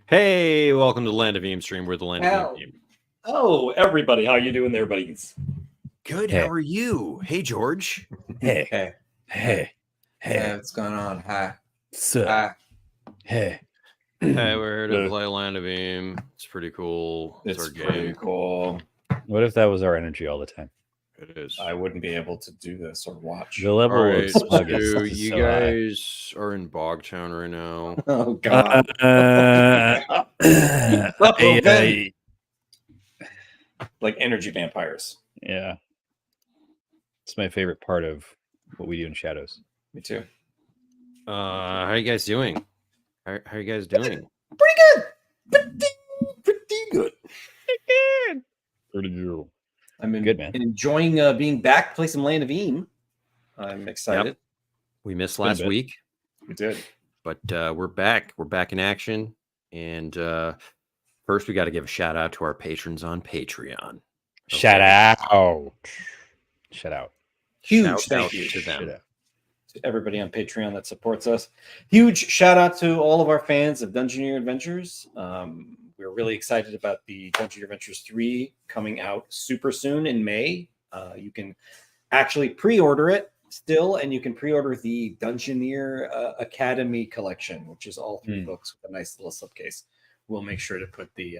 Hey, welcome to Land of Eem stream. We're the Land of Eem team. Oh, everybody, how you doing there, buddies? Good. Hey. How are you? Hey, George. Hey. Hey, Hey. what's going on? Hi. So, Hi. hey. Hey, we're here to Hello. play Land of Eem. It's pretty cool. It's our pretty game. cool. What if that was our energy all the time? It is. I wouldn't be able to do this or watch. The level All right, of sluggish so is you so high. guys are in Bogtown right now. Oh, God. Like energy vampires. Yeah. It's my favorite part of what we do in Shadows. Me too. How are you guys doing? How are you guys doing? Pretty good. Pretty good. I'm Good, man. enjoying being back, play some Land of Eem. I'm excited. We missed been a last bit. week, We did. but we're back. We're back in action. And first, we got to give a shout out to our patrons on Patreon. Shout out. Shout out. Huge Shout thank out you to them. Shout out. to everybody on Patreon that supports us. Huge shout out to all of our fans of Dungeoneer Adventures. We're really excited about the Dungeoneer Adventures 3 coming out super soon in May. You can actually pre-order it still, and you can pre-order the Dungeoneer Academy collection, which is all 3 books with a nice little slipcase. We'll make sure to put the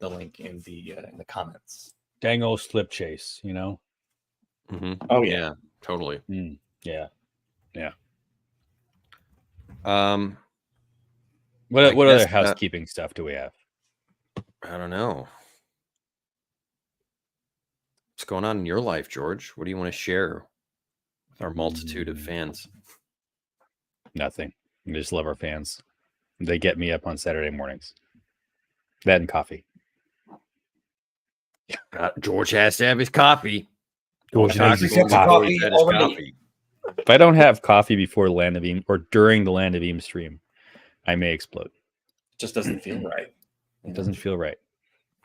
link in the comments. Dang old slip chase, you know? Mm-hmm. Oh Yeah, totally. Yeah. I What other guess, housekeeping stuff do we have? I don't know. What's going on in your life, George? What do you want to share with our multitude of fans? Nothing. We just love our fans. They get me up on Saturday mornings. That and coffee. George has to have his coffee. George Talk has his to him before coffee he's had his already. coffee. If I don't have coffee before Land of Eem or during the Land of Eem stream, I may explode. Just doesn't feel right. It doesn't feel right.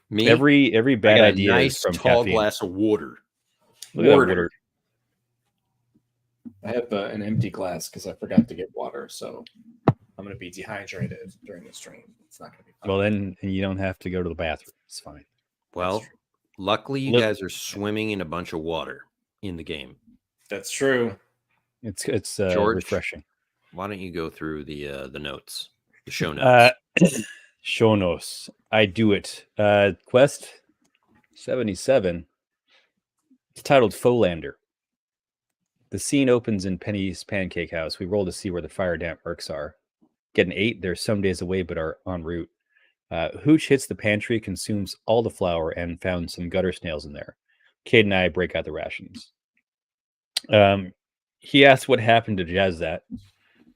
Me, Every I bad got a idea nice is from tall caffeine. glass of water. Look at that Water. I have an empty glass because I forgot to get water, so I'm going to be dehydrated during the stream. It's not going to be fun. Well, then you don't have to go to the bathroom. It's fine. Well, luckily you Look- guys are swimming in a bunch of water in the game. That's true. It's George? refreshing. Why don't you go through the notes, the show notes? Show notes. I do it. Quest 77. It's titled Folander. The scene opens in Penny's Pancake House. We roll to see where the fire damp mercs are. Get an 8. They're some days away, but are en route. Hooch hits the pantry, consumes all the flour, and found some gutter snails in there. Cade and I break out the rations. He asks what happened to Jazzat,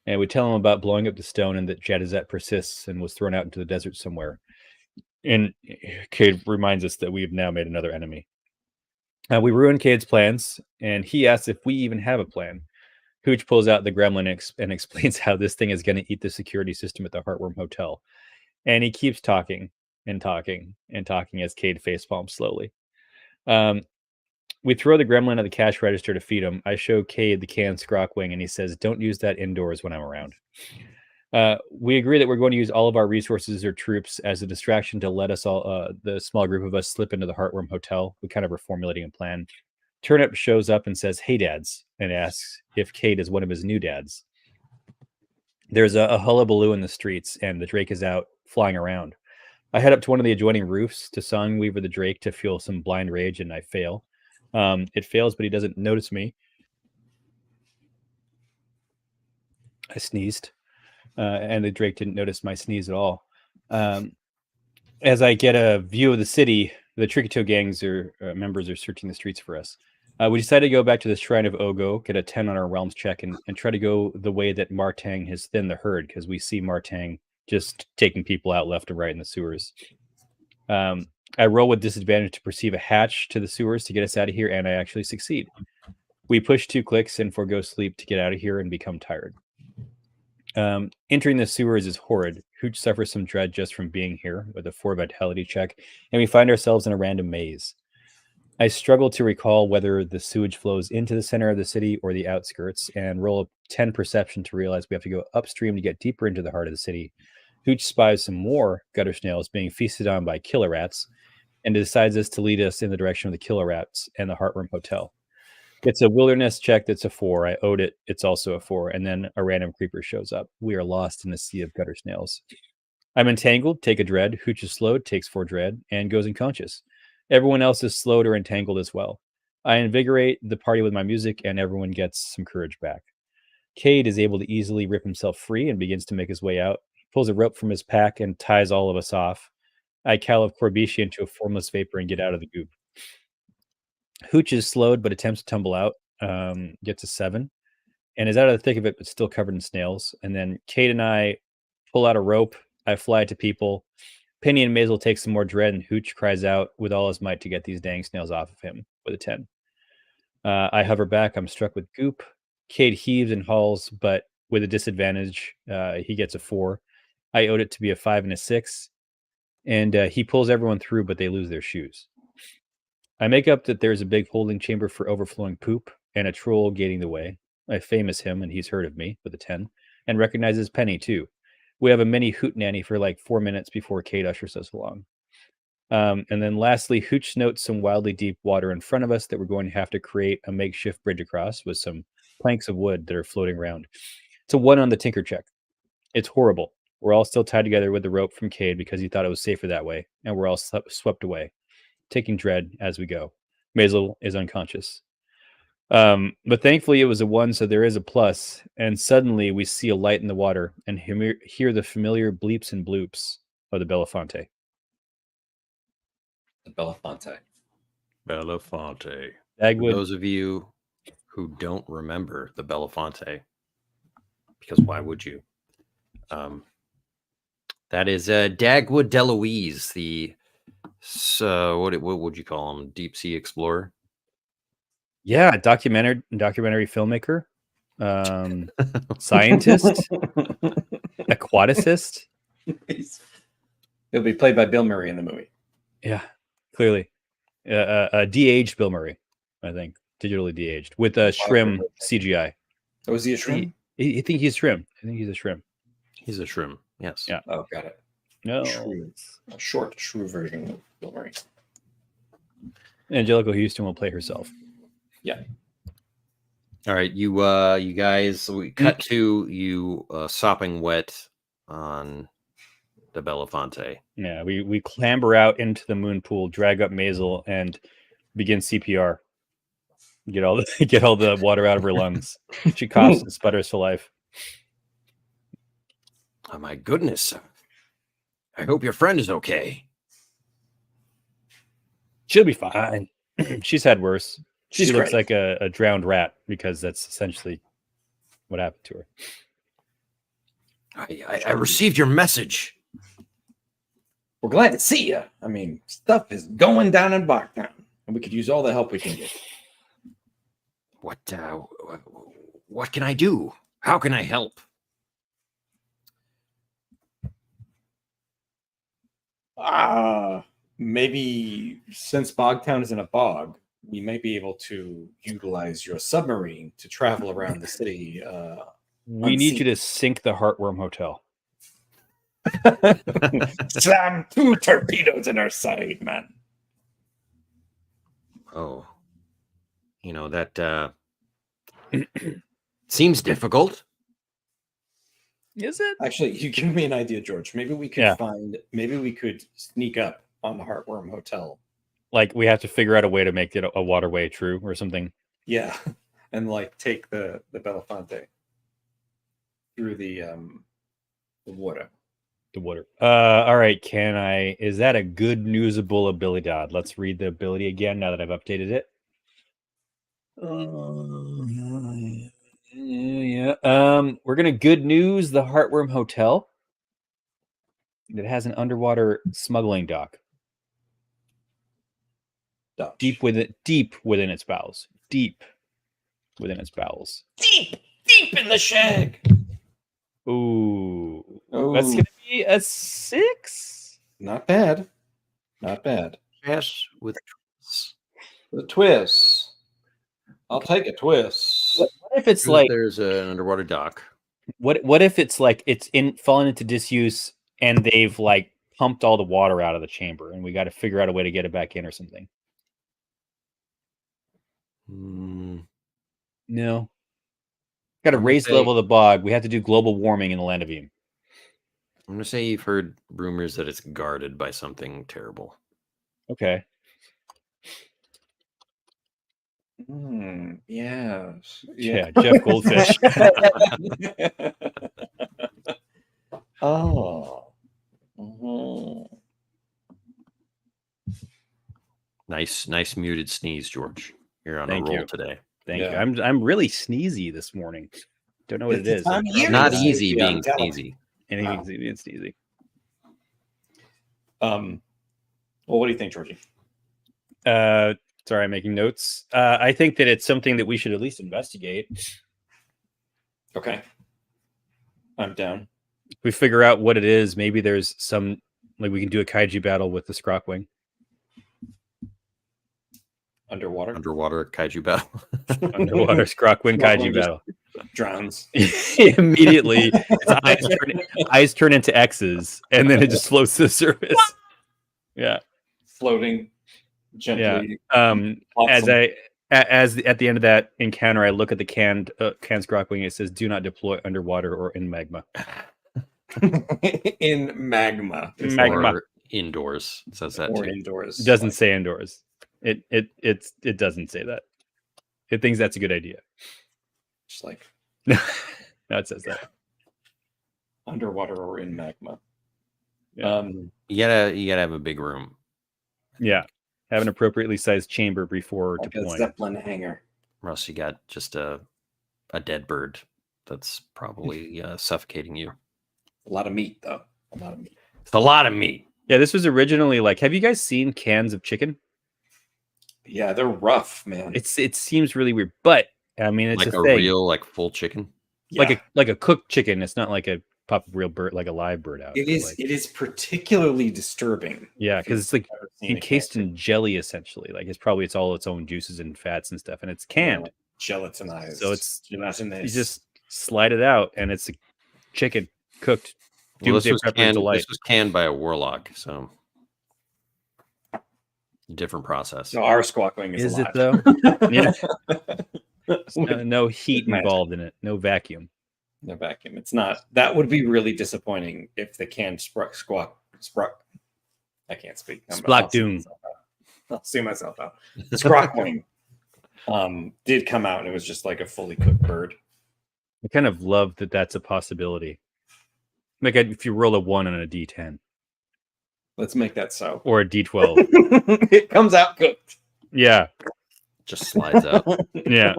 and we tell him about blowing up the stone and that Jazzat persists and was thrown out into the desert somewhere. And Cade reminds us that we've now made another enemy. We ruin Cade's plans, and he asks if we even have a plan. Hooch pulls out the gremlin and explains how this thing is going to eat the security system at the Heartworm Hotel. And he keeps talking and talking and talking as Cade facepalms slowly. We throw the gremlin at the cash register to feed him. I show Cade the canned Scrock Wing, and he says, "Don't use that indoors when I'm around." We agree that we're going to use all of our resources or troops as a distraction to let us all, the small group of us, slip into the Heartworm Hotel. We kind of are formulating a plan. Turnip shows up and says, "Hey, dads," and asks if Cade is one of his new dads. There's a hullabaloo in the streets, and the Drake is out flying around. I head up to one of the adjoining roofs to Songweaver the Drake to feel some blind rage, and I fail. It fails, but he doesn't notice me. I sneezed, and the Drake didn't notice my sneeze at all. As I get a view of the city, the Trickito gangs members are searching the streets for us. We decided to go back to the Shrine of Ogo, get a 10 on our Realms check, and try to go the way that Martang has thinned the herd, because we see Martang just taking people out left and right in the sewers. I roll with disadvantage to perceive a hatch to the sewers to get us out of here, and I actually succeed. We push 2 clicks and forego sleep to get out of here and become tired. Entering the sewers is horrid. Hooch suffers some dread just from being here with a 4 vitality check, and we find ourselves in a random maze. I struggle to recall whether the sewage flows into the center of the city or the outskirts, and roll a 10 perception to realize we have to go upstream to get deeper into the heart of the city. Hooch spies some more gutter snails being feasted on by killer rats and decides to lead us in the direction of the killer rats and the Heartworm Hotel. It's a wilderness check that's a 4. I owed it. It's also a 4. And then a random creeper shows up. We are lost in the sea of gutter snails. I'm entangled, take a dread. Hooch is slowed, takes 4 dread, and goes unconscious. Everyone else is slowed or entangled as well. I invigorate the party with my music, and everyone gets some courage back. Cade is able to easily rip himself free and begins to make his way out. He pulls a rope from his pack and ties all of us off. I caliph Corbishi into a formless vapor and get out of the goop. Hooch is slowed but attempts to tumble out, gets a 7, and is out of the thick of it but still covered in snails. And then Cade and I pull out a rope. I fly to people. Penny and Maisel take some more dread, and Hooch cries out with all his might to get these dang snails off of him with a 10. I hover back. I'm struck with goop. Cade heaves and hauls, but with a disadvantage, he gets a 4. I owed it to be a 5 and a 6. And he pulls everyone through, but they lose their shoes. I make up that there's a big holding chamber for overflowing poop and a troll gating the way. I famous him, and he's heard of me with a 10, and recognizes Penny, too. We have a mini hoot nanny for like 4 minutes before Cade ushers us along. And then lastly, Hooch notes some wildly deep water in front of us that we're going to have to create a makeshift bridge across with some planks of wood that are floating around. It's a 1 on the tinker check. It's horrible. We're all still tied together with the rope from Cade because he thought it was safer that way, and we're all swept away, taking dread as we go. Maisel is unconscious. But thankfully it was a 1, so there is a plus, and suddenly we see a light in the water and hear the familiar bleeps and bloops of the Belafonte. The Belafonte. Belafonte. For Dagwood, those of you who don't remember the Belafonte, because why would you? That is Dagwood Deloise, the what would you call him? Deep sea explorer. yeah, documentary filmmaker, scientist, aquaticist. He'll be played by Bill Murray in the movie. Yeah, clearly, de-aged Bill Murray, I think, digitally de-aged with a Shrym CGI. Oh, is he a Shrym? I think he's Shrym. I think he's a Shrym. He's a Shrym. Yes. Yeah. Oh, got it. No. Shrew. A short, shrew version of Bill Murray. Angelica Houston will play herself. Yeah. All right, you guys. We cut to you sopping wet on the Belafonte. Yeah, we clamber out into the moon pool, drag up Maisel, and begin CPR. Get all the water out of her lungs. She coughs and sputters for life. Oh my goodness! I hope your friend is okay. She'll be fine. She's had worse. She looks great. like a drowned rat because that's essentially what happened to her. I received your message. We're glad to see you. I mean, stuff is going down in Bogtown, and we could use all the help we can get. What can I do? How can I help? Maybe since Bogtown is in a bog, we may be able to utilize your submarine to travel around the city. We need you to sink the Heartworm Hotel. Slam 2 torpedoes in our side, man. Oh, that seems difficult. Is it? Actually, you give me an idea, George. Maybe we could maybe we could sneak up on the Heartworm Hotel. Like we have to figure out a way to make it a waterway true or something. Yeah, and like take the Belafonte through the water. The water. All right. Is that a good newsable ability? Let's read the ability again now that I've updated it. Yeah. We're gonna good news the Heartworm Hotel. It has an underwater smuggling dock. Deep within its bowels. Deep within its bowels. Deep in the shag. Ooh. That's gonna be a 6. Not bad. Not bad. Yes, with twists. The twist. I'll take a twist. What if it's like there's an underwater dock? What if it's like it's fallen into disuse and they've like pumped all the water out of the chamber, and we got to figure out a way to get it back in or something. No. Got to raise the level of the bog. We have to do global warming in the Land of Eem. I'm going to say you've heard rumors that it's guarded by something terrible. Okay. Yeah. Jeff Goldfish. Oh. Mhm. Nice muted sneeze, George. You're on Thank a roll you. today. Thank you. Yeah. I'm really sneezy this morning. Don't know what It's it the is. time of year. Not Yeah. easy Yeah, being I'm telling sneezy. Anything's it's easy. Well, what do you think, Georgie? Sorry, I'm making notes. I think that it's something that we should at least investigate. Okay. I'm down. If we figure out what it is, maybe there's some, like we can do a kaiju battle with the Scrockwing. Underwater Kaiju battle. Underwater Scrockwing kaiju just battle. drowns. Immediately, its eyes turn into X's, and then it just floats to the surface. Yeah. Floating gently. As at the end of that encounter, I look at the canned Scrockwing. It says, "Do not deploy underwater or in magma." In magma. Magma. Or indoors. It says that Or too. indoors. It doesn't say indoors. It doesn't say that. It thinks that's a good idea. Just like No, it says that. underwater or in magma. Yeah. You gotta have a big room. Yeah. Have an appropriately sized chamber before Like a deploying. Zeppelin hangar. Russ, you got just a dead bird that's probably suffocating you. A lot of meat, though. A lot of meat. It's a lot of meat. Yeah, this was originally like, have you guys seen cans of chicken? Yeah, they're rough, man. It seems really weird, but I mean, it's Like a a thing. real full chicken. Yeah. like a cooked chicken. It's not like a pop a real bird, like a live bird out. It is. Like, It is particularly disturbing. yeah, because it's like I've seen a encased can in jelly essentially. Like it's all its own juices and fats and stuff, and it's canned. gelatinized. So it's imagine you this. just slide it out, and it's a chicken cooked. Well, this Doomsday Prepper's delight. was canned by a warlock, so different process. no, our Squawkling is Is alive. it though? Yeah. No heat Magic. involved in it. No vacuum. No vacuum. It's not. That would be really disappointing if the canned squawk. I can't speak. Splot doom. I'll see myself out. Scrockwing did come out, and it was just like a fully cooked bird. I kind of love that that's a possibility. Like if you roll a 1 on a D10 Let's make that so. or a D12. It comes out cooked. Yeah. Just slides out. Yeah.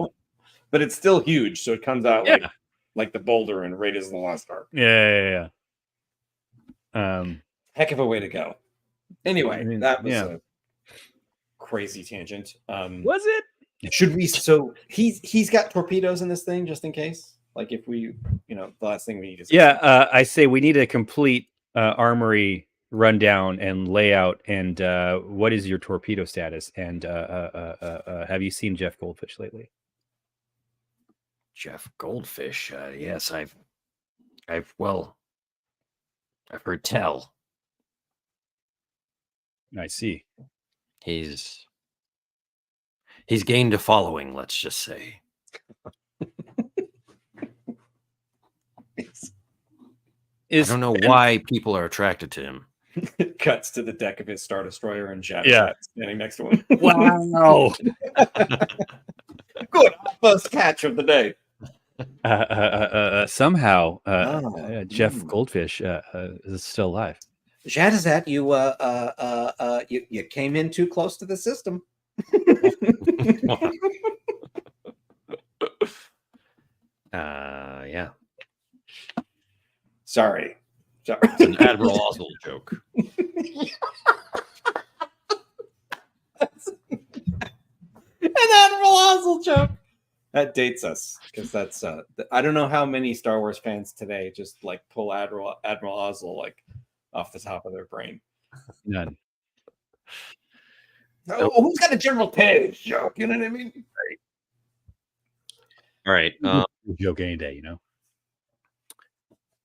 But it's still huge, so it comes out Yeah. like the boulder in Raiders of the Lost Ark. Yeah. Heck of a way to go. Anyway, I mean, that was yeah. a crazy tangent. Was it? Should we? So he's got torpedoes in this thing just in case. Like if we, the last thing we need is I say we need a complete armory rundown and layout. And what is your torpedo status? And have you seen Jeff Goldfish lately? Jeff Goldfish. Yes, I've heard tell. I see. He's gained a following, let's just say. I don't know why people are attracted to him. cuts to the deck of his Star Destroyer and Jet standing next to him. Wow. Good. First catch of the day. Somehow, Jeff mm. Goldfish is still alive. Jadazat, you came in too close to the system. Yeah. Sorry. It's an Admiral Oswald joke. An Admiral Oswald joke. That dates us because that's I don't know how many Star Wars fans today just like pull Admiral Oswald like off the top of their brain. None. Oh, who's got a General Page joke? You know what I mean? All right. Joke any day, you know.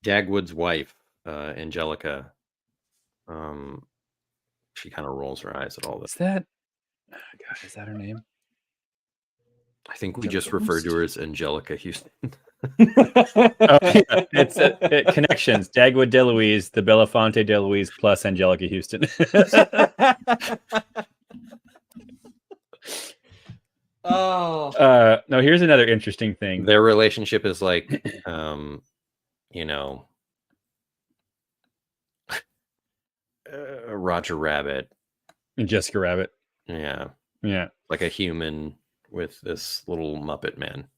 Dagwood's wife Angelica, she kind of rolls her eyes at all Is this. that? Oh, gosh, is that her name? I think we just referred to her as Angelica Houston. Oh, yeah. It's Connections. Dagwood DeLuise, the Belafonte DeLuise plus Angelica Houston. Oh, no, here's another interesting thing. Their relationship is like, Roger Rabbit. And Jessica Rabbit. Yeah. Yeah. Like a human with this little Muppet man.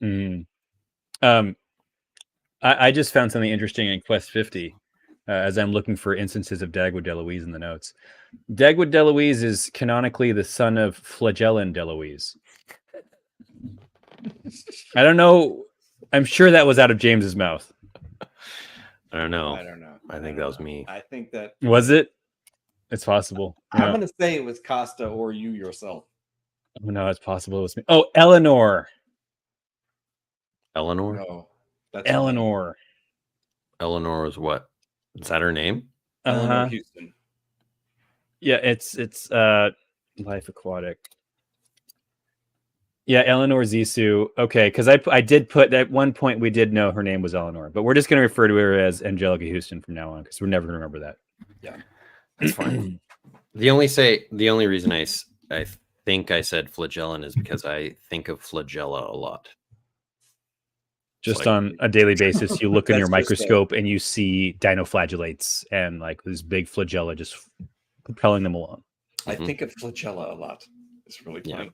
Mm. I just found something interesting in Quest 50 as I'm looking for instances of Dagwood DeLuise in the notes. Dagwood DeLuise is canonically the son of Flagellin DeLuise. I don't know. I'm sure that was out of James's mouth. I don't know. I think that was me. I think that Was it? It's possible. I'm going to say it was Costa or you yourself. Oh, no, it's possible it was me. Oh, Eleanor. Eleanor? No, that's Eleanor. Eleanor is what? Is that her name? Eleanor Houston. Yeah, it's Life Aquatic. Yeah, Eleanor Zissou. Okay, because I did put at one point we did know her name was Eleanor, but we're just going to refer to her as Angelica Houston from now on because we're never going to remember that. Yeah, that's fine. The only reason I think I said flagellin is because I think of flagella a lot. Just like, on a daily basis, you look in your That's microscope and you see dinoflagellates and like this big flagella just propelling them along. I think of flagella a lot. It's really funny. Yeah.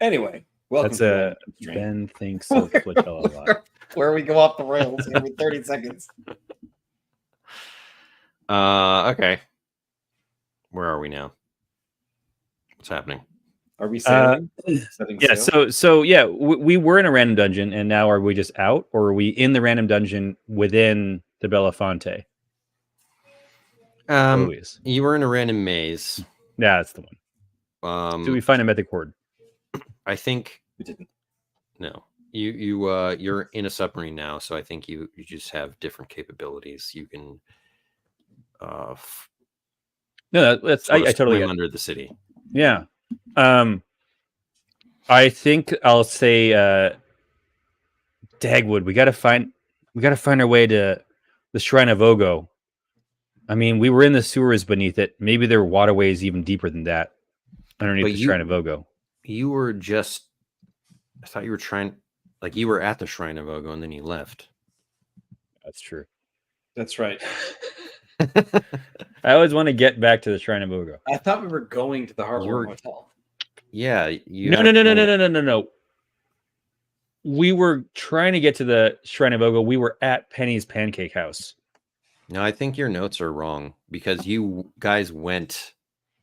Anyway, welcome That's to Ben thinks of flagella a lot. where we go off the rails every 30 seconds. Okay. Where are we now? What's happening? Are we sailing? Yeah, so yeah, we were in a random dungeon, and now are we just out, or are we in the random dungeon within the Belafonte? Always. You were in a random maze. Yeah, that's the one. Did we find a mythic horde? I think We didn't. no. You're in a submarine now, so I think you just have different capabilities. You can No, that's I totally get it. under the city. Yeah. I think I'll say Dagwood. We gotta find our way to the Shrine of Ogo. I mean, we were in the sewers beneath it. Maybe there are waterways even deeper than that underneath the Shrine of Ogo. You were just I thought you were trying like you were at the Shrine of Ogo and then you left. That's true. That's right. I always want to get back to the Shrine of Ogo. I thought we were going to the Heartworm Hotel. Yeah. No. We were trying to get to the Shrine of Ogo. We were at Penny's Pancake House. No, I think your notes are wrong because you guys went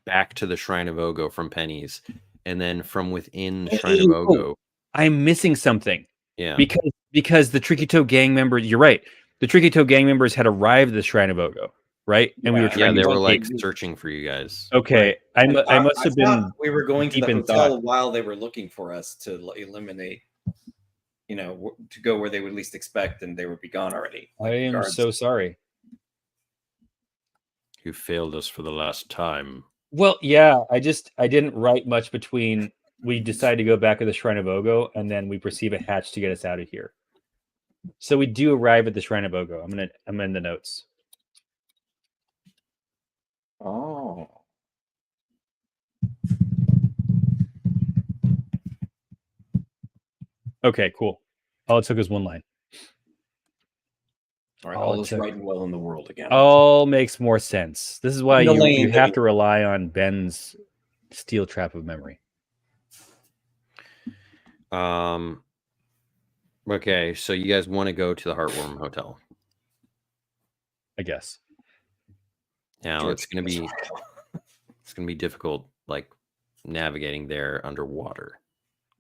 back to the Shrine of Ogo from Penny's, and then from within the Shrine of Ogo. I'm missing something. Yeah. Because the Tricky Toe gang members, you're right. The Tricky Toe gang members had arrived at the Shrine of Ogo, right? And we were trying they to were like searching for you guys. Okay. Right. I must have been. We were going to deep the in hotel thought. while they were looking for us to eliminate, to go where they would least expect, and they would be gone already. I am so sorry. You failed us for the last time. Well, yeah, I didn't write much between we decided to go back to the Shrine of Ogo and then we perceive a hatch to get us out of here. So we do arrive at the Shrine of Ogo. I'm in the notes. Oh. Okay, cool. All it took was one line. All right, all is right and well in the world again. All makes more sense. This is why you have to to rely on Ben's steel trap of memory. Okay, so you guys want to go to the Heartworm Hotel? I guess. Now it's gonna be difficult, like navigating there underwater.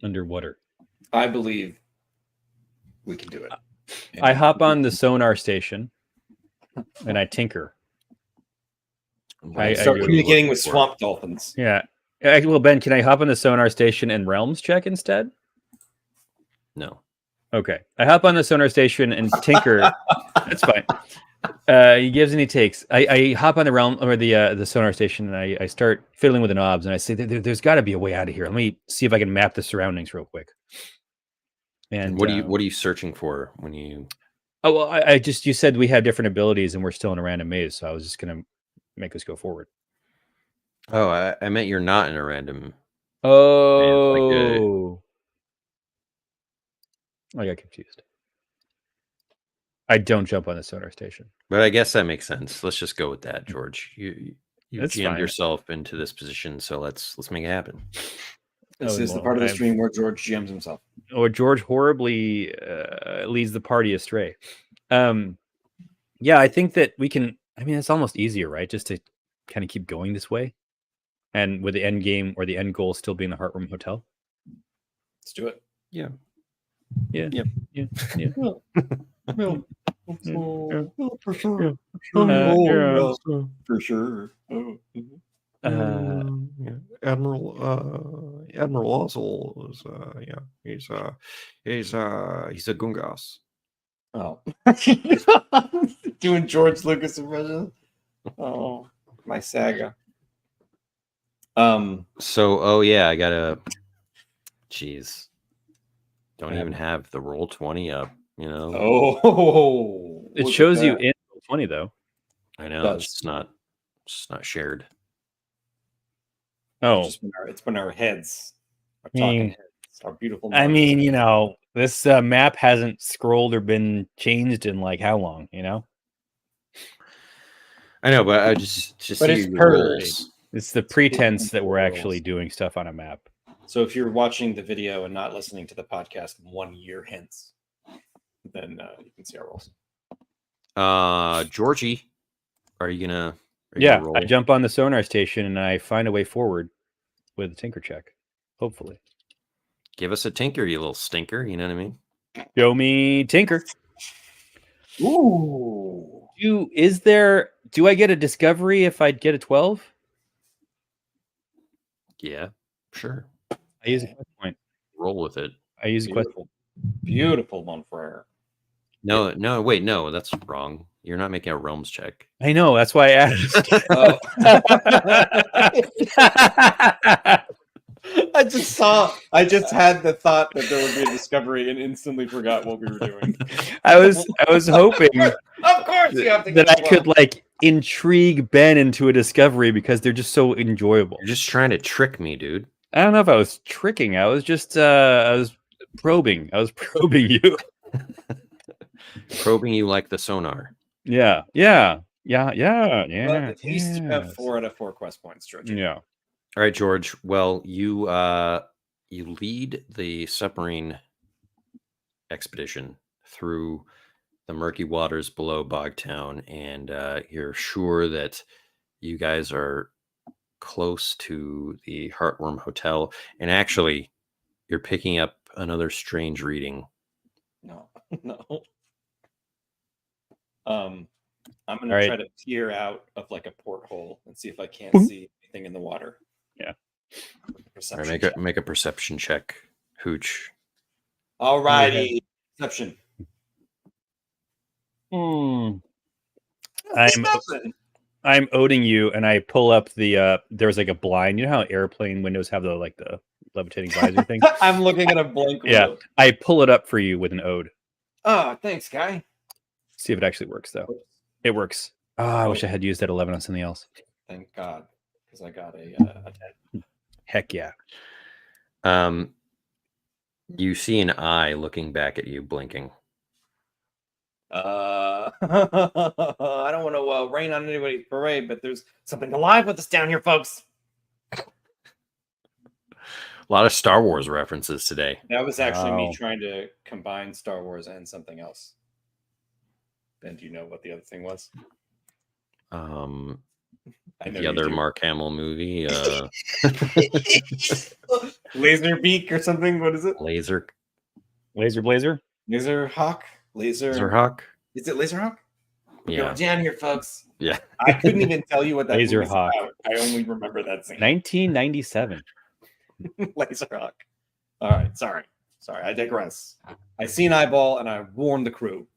Underwater. I believe we can do it. I hop on the sonar station and I tinker. I start communicating with swamp dolphins. Yeah. Well, Ben, can I hop on the sonar station and realms check instead? No. Okay. I hop on the sonar station and tinker. That's fine. He gives and he takes. I hop on the realm or the sonar station and I start fiddling with the knobs and I say, there's got to be a way out of here. Let me see if I can map the surroundings real quick. And what are you searching for when you? Oh well, I just you said we have different abilities and we're still in a random maze, so I was just gonna make us go forward. Oh, I meant you're not in a random. Oh, I got confused. I don't jump on the sonar station. But I guess that makes sense. Let's just go with that, George. You That's GM'd fine. yourself into this position, so let's make it happen. This is the part of the stream where George GMs himself. Or George horribly leads the party astray. Yeah, I think that we can. I mean, it's almost easier, right? Just to kind of keep going this way, and with the end game or the end goal still being the Heartroom Hotel. Let's do it. Yeah. Yeah. Yep. Yeah. For sure. Yeah. For sure. Admiral Oswald is he's a Gungas. Oh. Doing George Lucas impression. Oh, my saga. So I gotta don't even have the roll 20 up, you know. Oh, It shows you in 20 though. I know it's not shared. Oh, it's been our heads, our I talking mean, heads, our beautiful. I mean, you know, this map hasn't scrolled or been changed in like how long, you know? I know, but I just But see it's your purged. rolls. It's the pretense that we're actually doing stuff on a map. So if you're watching the video and not listening to the podcast 1 year hence, then you can see our rolls. Georgie, are you gonna roll? I jump on the sonar station and I find a way forward with a tinker check. Hopefully. Give us a tinker, you little stinker. You know what I mean? Show me tinker. Ooh. Do I get a discovery if I get a 12? Yeah, sure. I use a quest point. Roll with it. I use a quest point. Beautiful one for her. No, wait, no, that's wrong. You're not making a realms check. I know, that's why I asked. I just had the thought that there would be a discovery and instantly forgot what we were doing. I was hoping Of course you have to that I could like intrigue Ben into a discovery because they're just so enjoyable. You're just trying to trick me, dude. I don't know if I was tricking. I was just I was probing. I was probing you. Probing you like the sonar. Yeah. Well, at least you have 4 out of 4 quest points, George. Yeah. All right, George. Well, you lead the submarine expedition through the murky waters below Bogtown, and you're sure that you guys are close to the Heartworm Hotel. And actually, you're picking up another strange reading. No. I'm gonna try to peer out of like a porthole and see if I can't see anything in the water. Yeah. All right, make a perception check, Hooch. All righty. Perception. I'm owning you, and I pull up the there's like a blind. You know how airplane windows have the levitating visor thing? I'm looking at a blank window. Yeah, I pull it up for you with an ode. Oh, thanks, guy. See if it actually works, though. It works. Oh, I wish I had used that 11 on something else. Thank God, because I got a 10. Heck yeah. You see an eye looking back at you, blinking. I don't want to rain on anybody's parade, but there's something alive with us down here, folks. A lot of Star Wars references today. That was actually me trying to combine Star Wars and something else. Ben, do you know what the other thing was? I know the you other do. Mark Hamill movie. Laser Beak or something. What is it? Laser Blazer? Laser Hawk? Laser Hawk? Is it Laser Hawk? Yeah. Going down here, folks. Yeah. I couldn't even tell you what that Laser movie's Hawk. about. I only remember that scene. 1997. Laser Hawk. All right, sorry. Sorry, I digress. I see an eyeball and I warn the crew.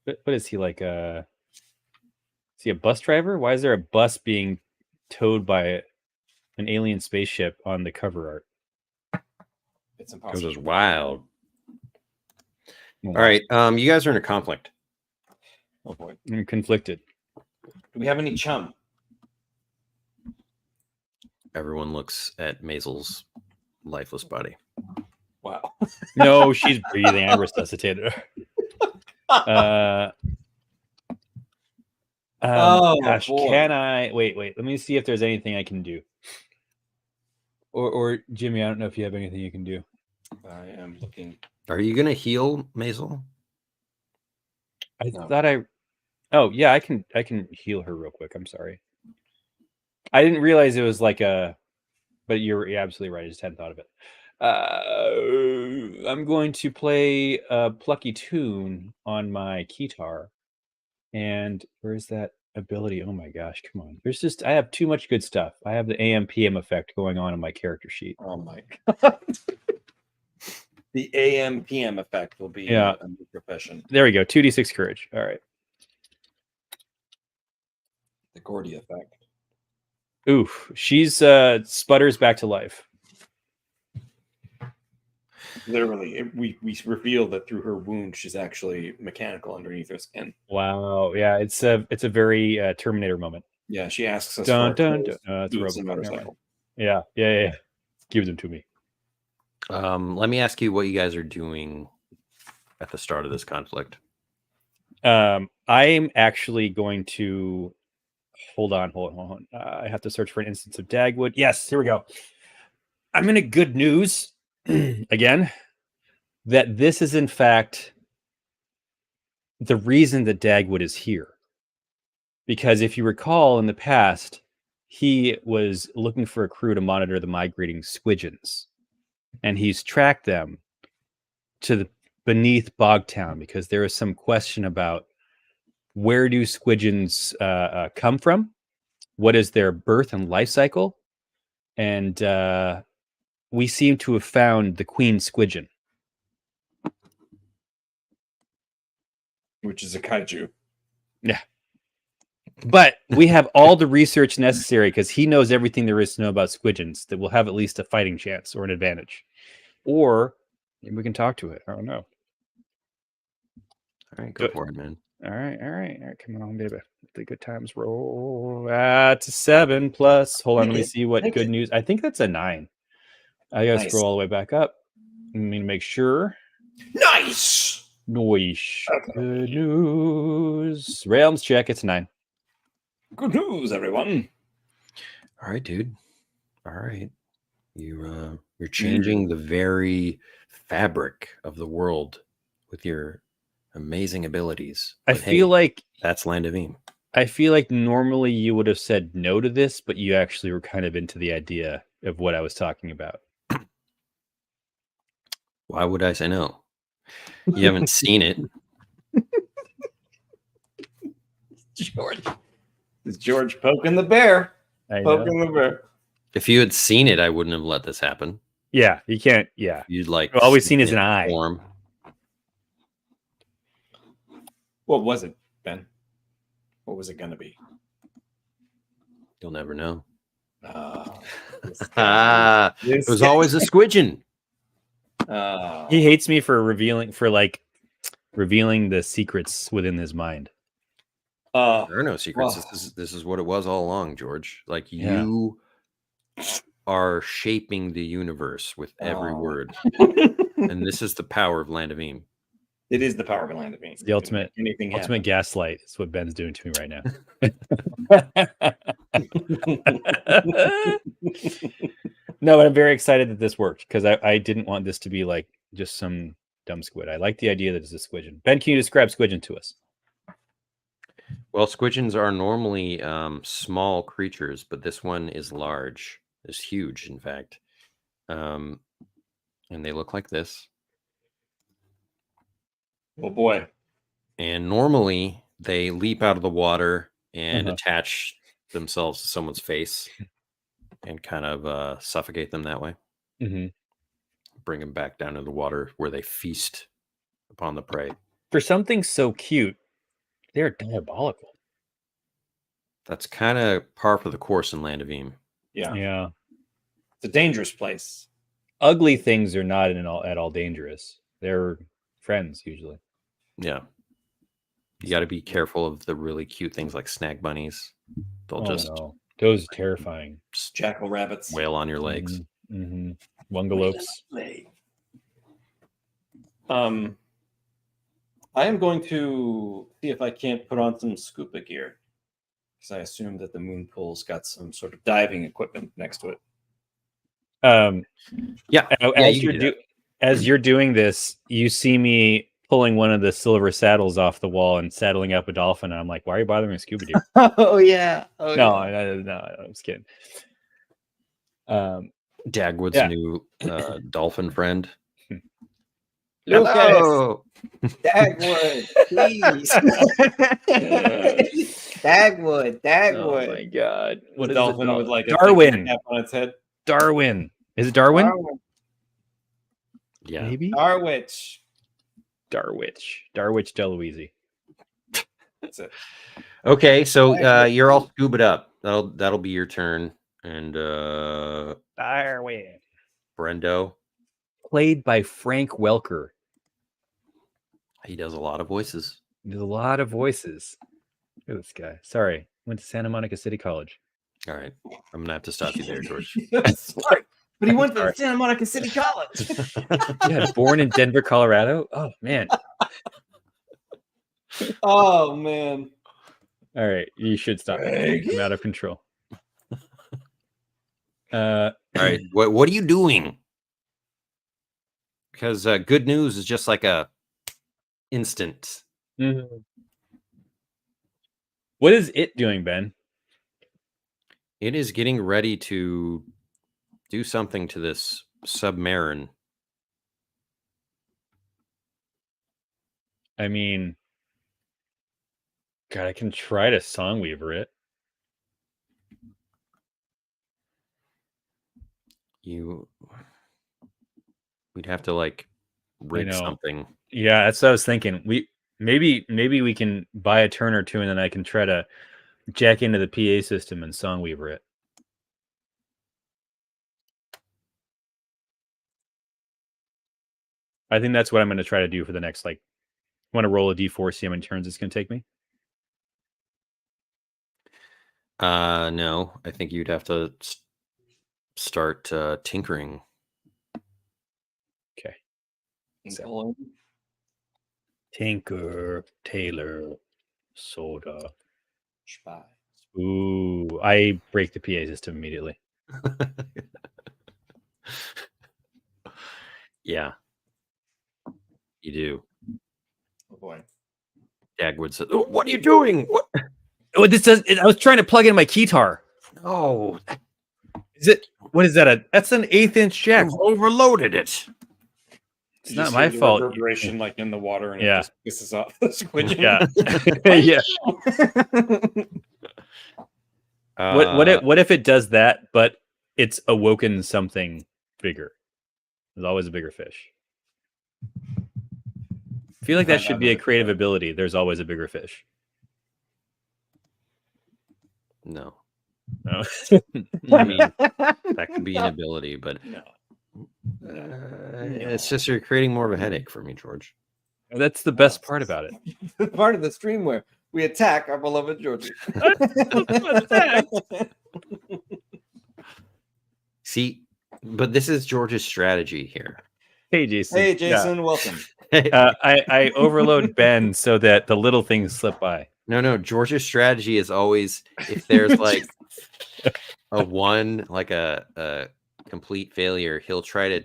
What is he like? Is he a bus driver? Why is there a bus being towed by an alien spaceship on the cover art? It's Because impossible. it's wild. All right. You guys are in a conflict. Oh boy. I'm conflicted. Do we have any chum? Everyone looks at Maisel's lifeless body. Wow. No, she's breathing. I resuscitated her. Oh, gosh, boy. can I wait? Let me see if there's anything I can do. Or Jimmy, I don't know if you have anything you can do. I am looking. Are you gonna heal Maisel? I No. thought I. Oh yeah, I can heal her real quick. I'm sorry. I didn't realize it was like a. But you're absolutely right. I just hadn't thought of it. I'm going to play a plucky tune on my keytar. And where's that ability? Oh my gosh, come on. I have too much good stuff. I have the AM PM effect going on in my character sheet. Oh my god. The AM PM effect will be a new profession. There we go. 2d6 courage. All right. The Gordy effect. Oof. She's sputters back to life. Literally, we reveal that through her wound, she's actually mechanical underneath her skin. Wow. Yeah, it's a very Terminator moment. Yeah, she asks us Dun for dun clothes, dun. It's a boots, and robot. Never motorcycle. mind. Yeah. Give them to me. Let me ask you what you guys are doing at the start of this conflict. I'm actually going to hold on. I have to search for an instance of Dagwood. Yes, here we go. I'm going to good news again that this is in fact the reason that Dagwood is here. Because if you recall in the past, he was looking for a crew to monitor the migrating squidgens. And he's tracked them to beneath Bogtown because there is some question about where do squidgens come from? What is their birth and life cycle? And we seem to have found the queen squidgen. Which is a kaiju. Yeah. But we have all the research necessary because he knows everything there is to know about squidgens that will have at least a fighting chance or an advantage. Or maybe we can talk to it. I don't know. All right, go for it, man. All right. Come on, baby. The good times roll. That's a 7 plus. Hold on, let me see what good news. I think that's a 9. I gotta scroll all the way back up. I mean, to make sure. Nice. Good news. Realms check. It's a 9. Good news, everyone. All right, dude. All right. You're changing the very fabric of the world with your amazing abilities. I But feel hey, like that's Land of Eem. I feel like normally you would have said no to this, but you actually were kind of into the idea of what I was talking about. Why would I say no? You haven't seen it. George. Is George poking the bear? I know. Poking the bear. If you had seen it, I wouldn't have let this happen. Yeah, you can't. Yeah. You'd like All we've seen is an eye. Form. What was it, Ben? What was it going to be? You'll never know. This It was always a squidgen. He hates me for revealing the secrets within his mind. There are no secrets. This is what it was all along, George. Like you are shaping the universe with every word. And this is the power of Land of Eem. It is the power of Land of Eem. It's the ultimate gaslight. It's what Ben's doing to me right now. No, but I'm very excited that this worked because I didn't want this to be like just some dumb squid. I like the idea that it's a squidgen. Ben, can you describe squidgen to us? Well, squidgens are normally small creatures, but this one is large. It's huge, in fact. And they look like this. Oh boy. And normally they leap out of the water and attach themselves to someone's face and kind of suffocate them that way. Mm-hmm. bring them back down in the water where they feast upon the prey. For something so cute, they're diabolical. That's kind of par for the course in Land of Eem. Yeah. It's a dangerous place. Ugly things are not at all dangerous. They're friends usually. Yeah. You got to be careful of the really cute things like snag bunnies. They'll No. Those are terrifying. Jackal rabbits. wail on your legs. Mm-hmm. Wungalopes. I am going to see if I can't put on some scuba gear, because I assume that the moon pool's got some sort of diving equipment next to it. Yeah. As you're doing this, you see me pulling one of the silver saddles off the wall and saddling up a dolphin. And I'm like, why are you bothering me with scuba gear? Oh yeah. No, I'm just kidding. Dagwood's Yeah. new dolphin friend. Lucas, Dagwood, please. Dagwood. Oh my god! What is dolphin with like Darwin? A cap on its head? Darwin. Is it Darwin? Yeah. Maybe Darwich. Darwich Deluise. That's it. Okay, so you're all scubaed up. That'll be your turn. And Darwin. Brendo. Played by Frank Welker. He does a lot of voices. There's a lot of voices. Look at this guy. Sorry. Went to Santa Monica City College. All right. I'm gonna have to stop you there, George. Smart. But he went to Santa Monica City College. Yeah, born in Denver, Colorado. Oh man. Oh man. All right, you should stop. I'm out of control. All right. What are you doing? Because good news is just like a instant. Mm-hmm. What is it doing, Ben? It is getting ready to do something to this submarine. I mean, God, I can try to Songweaver it. We'd have to like rig something. Yeah, that's what I was thinking. Maybe we can buy a turn or two, and then I can try to jack into the PA system and Songweaver it. I think that's what I'm going to try to do for the next, like, I want to roll a d4, see how many turns it's going to take me. No, I think you'd have to start tinkering. Okay. So. Tinker, Taylor, soda. Spy. Ooh, I break the PA system immediately. Yeah. You do. Oh boy. Dagwood said, "Oh, what are you doing? What? Oh, this does. I was trying to plug in my keytar. Oh, is it? What is that? That's an 1/8-inch jack. You've overloaded it. It's not my fault. Reverberation like in the water, and Yeah. it just pisses off the squidgen. Yeah. What if it does that, but it's awoken something bigger? There's always a bigger fish. I feel like that should be a creative ability. There's always a bigger fish. No. No. I mean, that could be an ability, but No. it's just you're creating more of a headache for me, George. That's the best part about it. Part of the stream where we attack our beloved Georgie. See, but this is George's strategy here. Hey, Jason. Hey, Jason, welcome. I overload Ben so that the little things slip by. No. George's strategy is always if there's like a one, like a complete failure, he'll try to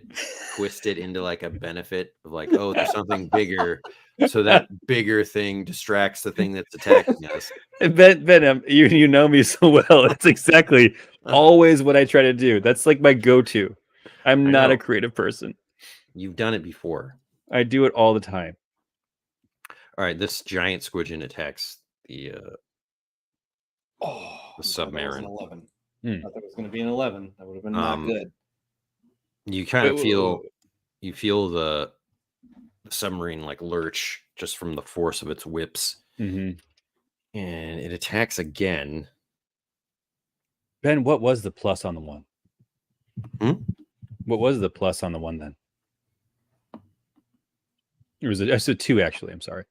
twist it into like a benefit of like, oh, there's something bigger, so that bigger thing distracts the thing that's attacking us. Ben, you know me so well. It's exactly always what I try to do. That's like my go-to. I'm not a creative person. You've done it before. I do it all the time. All right, this giant squidgen attacks the submarine. 11. I thought it was going to be an 11. That would have been not good. You kind of feel you feel the submarine like lurch just from the force of its whips, Mm-hmm. and it attacks again. Ben, what was the plus on the one? Hmm? What was the plus on the one then? It was a 2 actually. I'm sorry.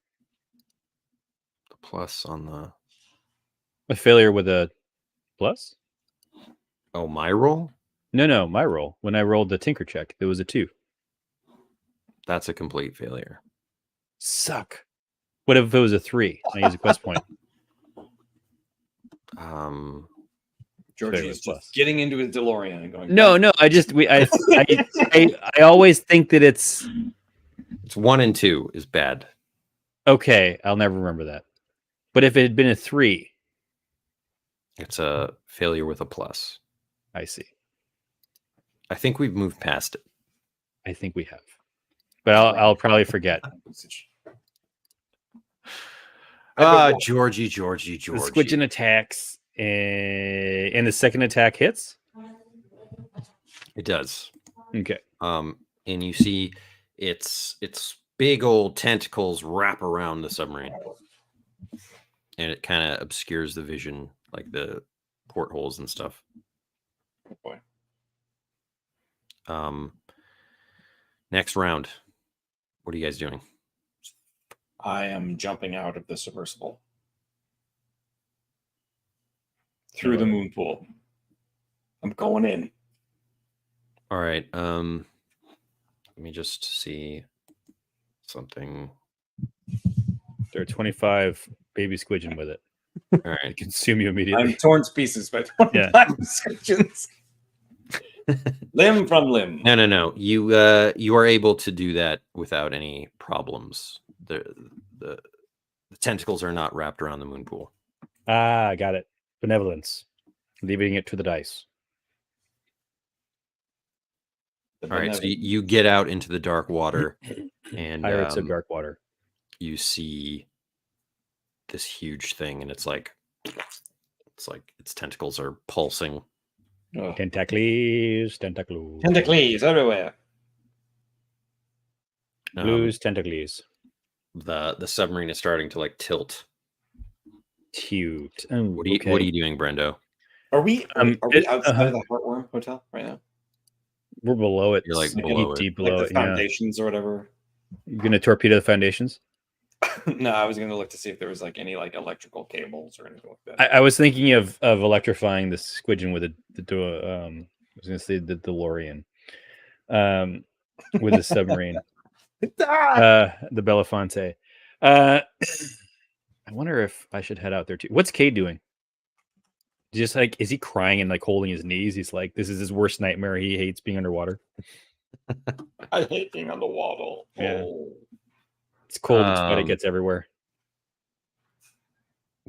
The plus on the A failure with a plus? my roll. No, my roll. When I rolled the tinker check, there was a 2. That's a complete failure. Suck. What if it was a 3? I use a quest point. Georgie Failure is plus. just getting into his DeLorean and going. No. I always think that it's It's 1 and 2 is bad. okay. I'll never remember that. But if it had been a 3, It's a failure with a plus. I see. I think we've moved past it. I think we have, but I'll probably forget. Georgie. The squidgen attacks, and the second attack hits. It does. Okay. And you see its big old tentacles wrap around the submarine, and it kind of obscures the vision, like the portholes and stuff. Oh boy. Next round. What are you guys doing? I am jumping out of the submersible through the moon pool. I'm going in. All right. Let me just see something. There are 25 baby squidgen with it. All They right. consume you immediately. I'm torn to pieces by 25 descriptions. Limb from limb. No. You are able to do that without any problems. The tentacles are not wrapped around the moon pool. Ah, got it. Benevolence. Leaving it to the dice. All right, so you get out into the dark water, and Pirates of Dark Water. you see this huge thing, and it's like its tentacles are pulsing. Oh. Tentacles. Tentacles everywhere. Blues, tentacles. The submarine is starting to like tilt. Cute. What are you doing, Brendo? Are we outside of the Heartworm Hotel right now? We're below it. You're like deep, below it. deep below Like it. the Yeah. foundations or whatever. You're gonna torpedo the foundations? No, I was going to look to see if there was like any like electrical cables or anything like that. I was thinking of electrifying the squidgen with I was gonna say the DeLorean. With the submarine. The Belafonte. I wonder if I should head out there too. What's Cade doing? Just like, is he crying and like holding his knees? He's like, this is his worst nightmare. He hates being underwater. I hate being on the water. Yeah. Oh. It's cold and sweat. It gets everywhere.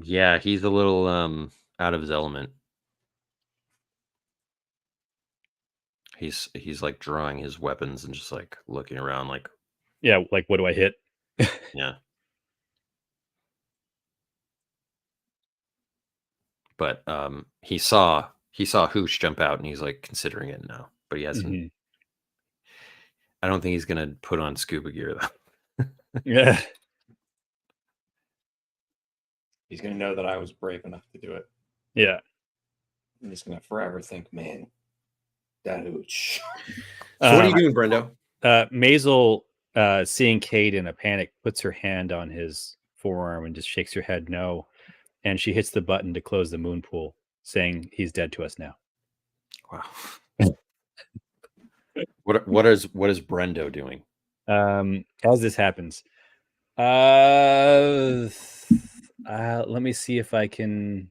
Yeah, he's a little out of his element. He's like drawing his weapons and just like looking around like, Yeah, like what do I hit? yeah. But he saw Hooch jump out, and he's like considering it now, but he hasn't. Mhm. I don't think he's gonna put on scuba gear though. Yeah. He's going to know that I was brave enough to do it. Yeah. I'm just going to forever think, man, that Hooch. So what are you doing, Brendo? Maisel, seeing Cade in a panic, puts her hand on his forearm and just shakes her head no. And she hits the button to close the moon pool, saying he's dead to us now. Wow. What is Brendo doing? As this happens, let me see if I can.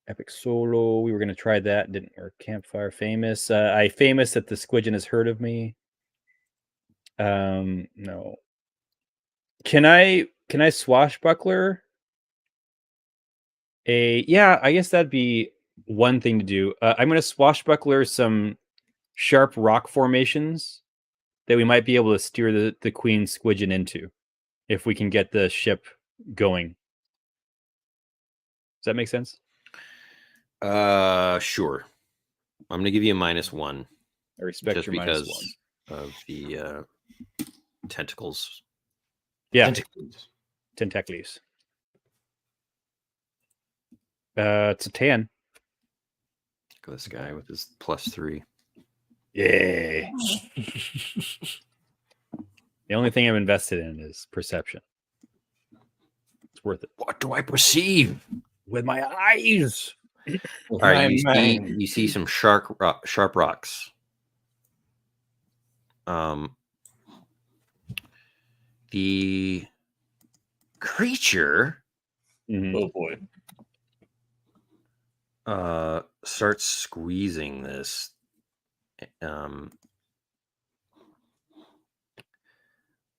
Epic solo. We were going to try that. Didn't work. Campfire famous. I famous that the squidgen has heard of me. No. Can I swashbuckler? I guess that'd be one thing to do. I'm going to swashbuckler some sharp rock formations that we might be able to steer the queen squidgen into if we can get the ship going. Does that make sense? Sure. I'm gonna give you a -1. I respect just your because -1. the tentacles. Yeah, Tentacles. tentacles. It's a 10. Look at this guy with his +3. Yeah. The only thing I'm invested in is perception. It's worth it. What do I perceive? With my eyes. All right, you see some sharp rocks. The creature Oh boy. starts squeezing this.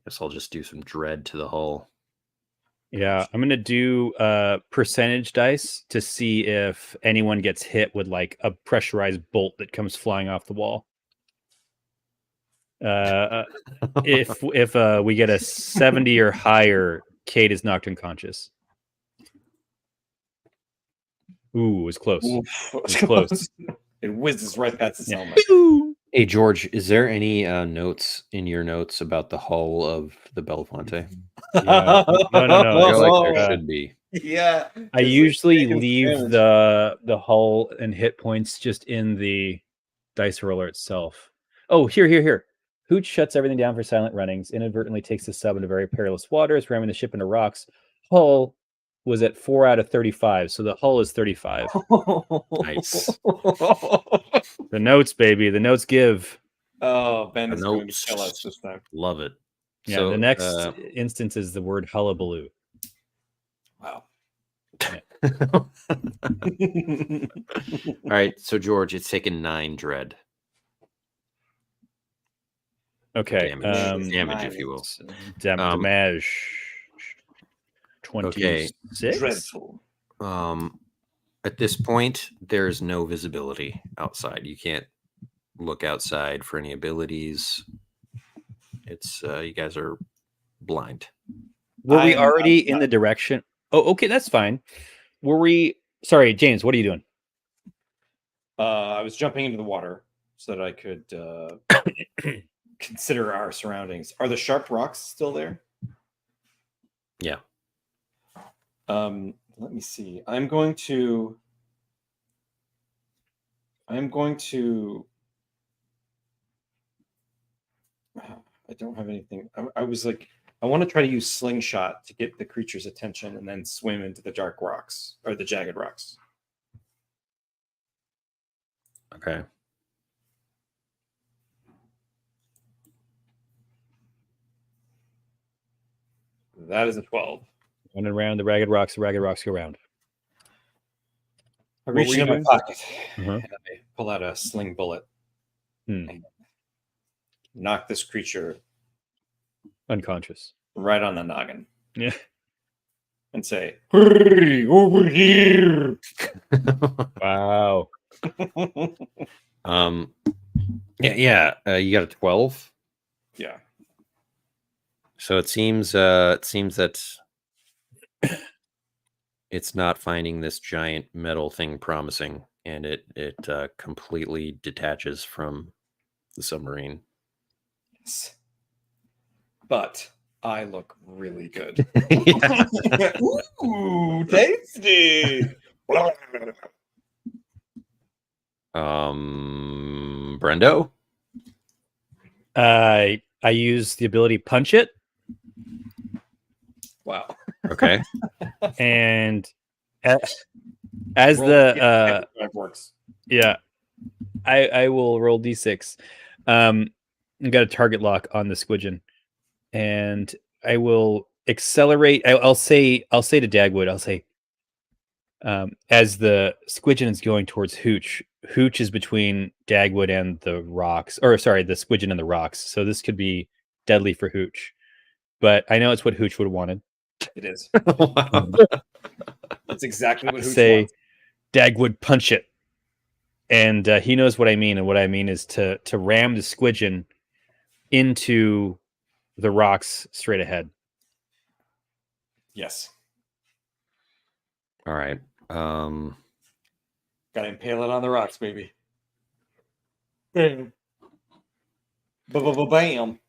Guess I'll just do some dread to the hull. Yeah, I'm gonna do percentage dice to see if anyone gets hit with like a pressurized bolt that comes flying off the wall. If we get a 70 or higher, Kate is knocked unconscious. Ooh, it was close. Oof. It was close. It whizzes right past his helmet. Hey George, is there any notes in your notes about the hull of the Belafonte? Yeah. No. I feel like there uh, should be. Yeah. I usually leave the hull and hit points just in the dice roller itself. Oh, here. Hooch shuts everything down for silent runnings, inadvertently takes the sub into very perilous waters, ramming the ship into rocks. Hull was at 4 out of 35, so the hull is 35. Nice. The notes, baby. The notes give. Oh, Ben is going to Notes. kill us this time. Love it. Yeah, So, the next instance is the word hullabaloo. Wow. All right, so George, it's taken 9 dread. Okay. Damage, if you will. Damage. 26. Dreadful. At this point, there's no visibility outside. You can't look outside for any abilities. It's you guys are blind. Were we already in the direction? Oh, okay, that's fine. Were we? Sorry, James. What are you doing? I was jumping into the water so that I could consider our surroundings. Are the sharp rocks still there? Yeah. Let me see. I'm going to. I don't have anything. I was like, I want to try to use slingshot to get the creature's attention and then swim into the dark rocks or the jagged rocks. Okay. That is a 12. Running around the ragged rocks go around. I What reach were you in my doing? pocket Uh-huh. and I pull out a sling bullet. And knock this creature Unconscious. right on the noggin. Yeah. And say, "Hurry, over here." Wow. Yeah. You got a 12. Yeah. So it seems that it's not finding this giant metal thing promising, and it completely detaches from the submarine. Yes. But I look really good. Yeah. Ooh, tasty. Brendo. I use the ability punch it, Wow. Okay. and as Roll the that works. yeah, I will roll d6. I got a target lock on the squidgen, and I will accelerate. I'll say to Dagwood, I'll say, as the squidgen is going towards Hooch is between Dagwood and the rocks, or sorry, the squidgen and the rocks. So this could be deadly for Hooch, but I know it's what Hooch would have wanted. It is. Wow. That's exactly what Hooch Say, wants. Dagwood, punch it. And he knows what I mean. And what I mean is to ram the squidgen into the rocks straight ahead. Yes. All right. Gotta impale it on the rocks, baby. Bam. Bam.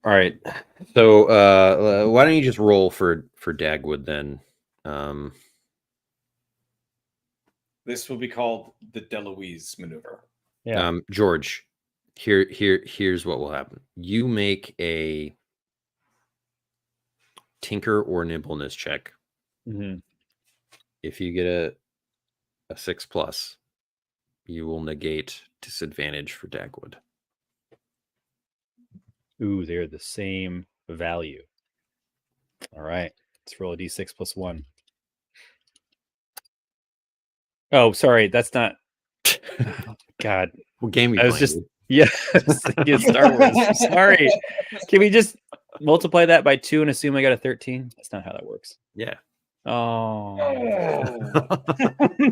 All right. So why don't you just roll for Dagwood then? This will be called the Deloise maneuver. Yeah. George, here's what will happen. You make a tinker or nimbleness check. Mm-hmm. If you get a 6+, you will negate disadvantage for Dagwood. Ooh, they're the same value. All right. Let's roll a d6 + 1. Oh, sorry. That's not. God. What game are you I was playing? just. Dude? Yeah. I was thinking Star Wars. Sorry. Can we just multiply that by 2 and assume I got a 13? That's not how that works. Yeah. Oh.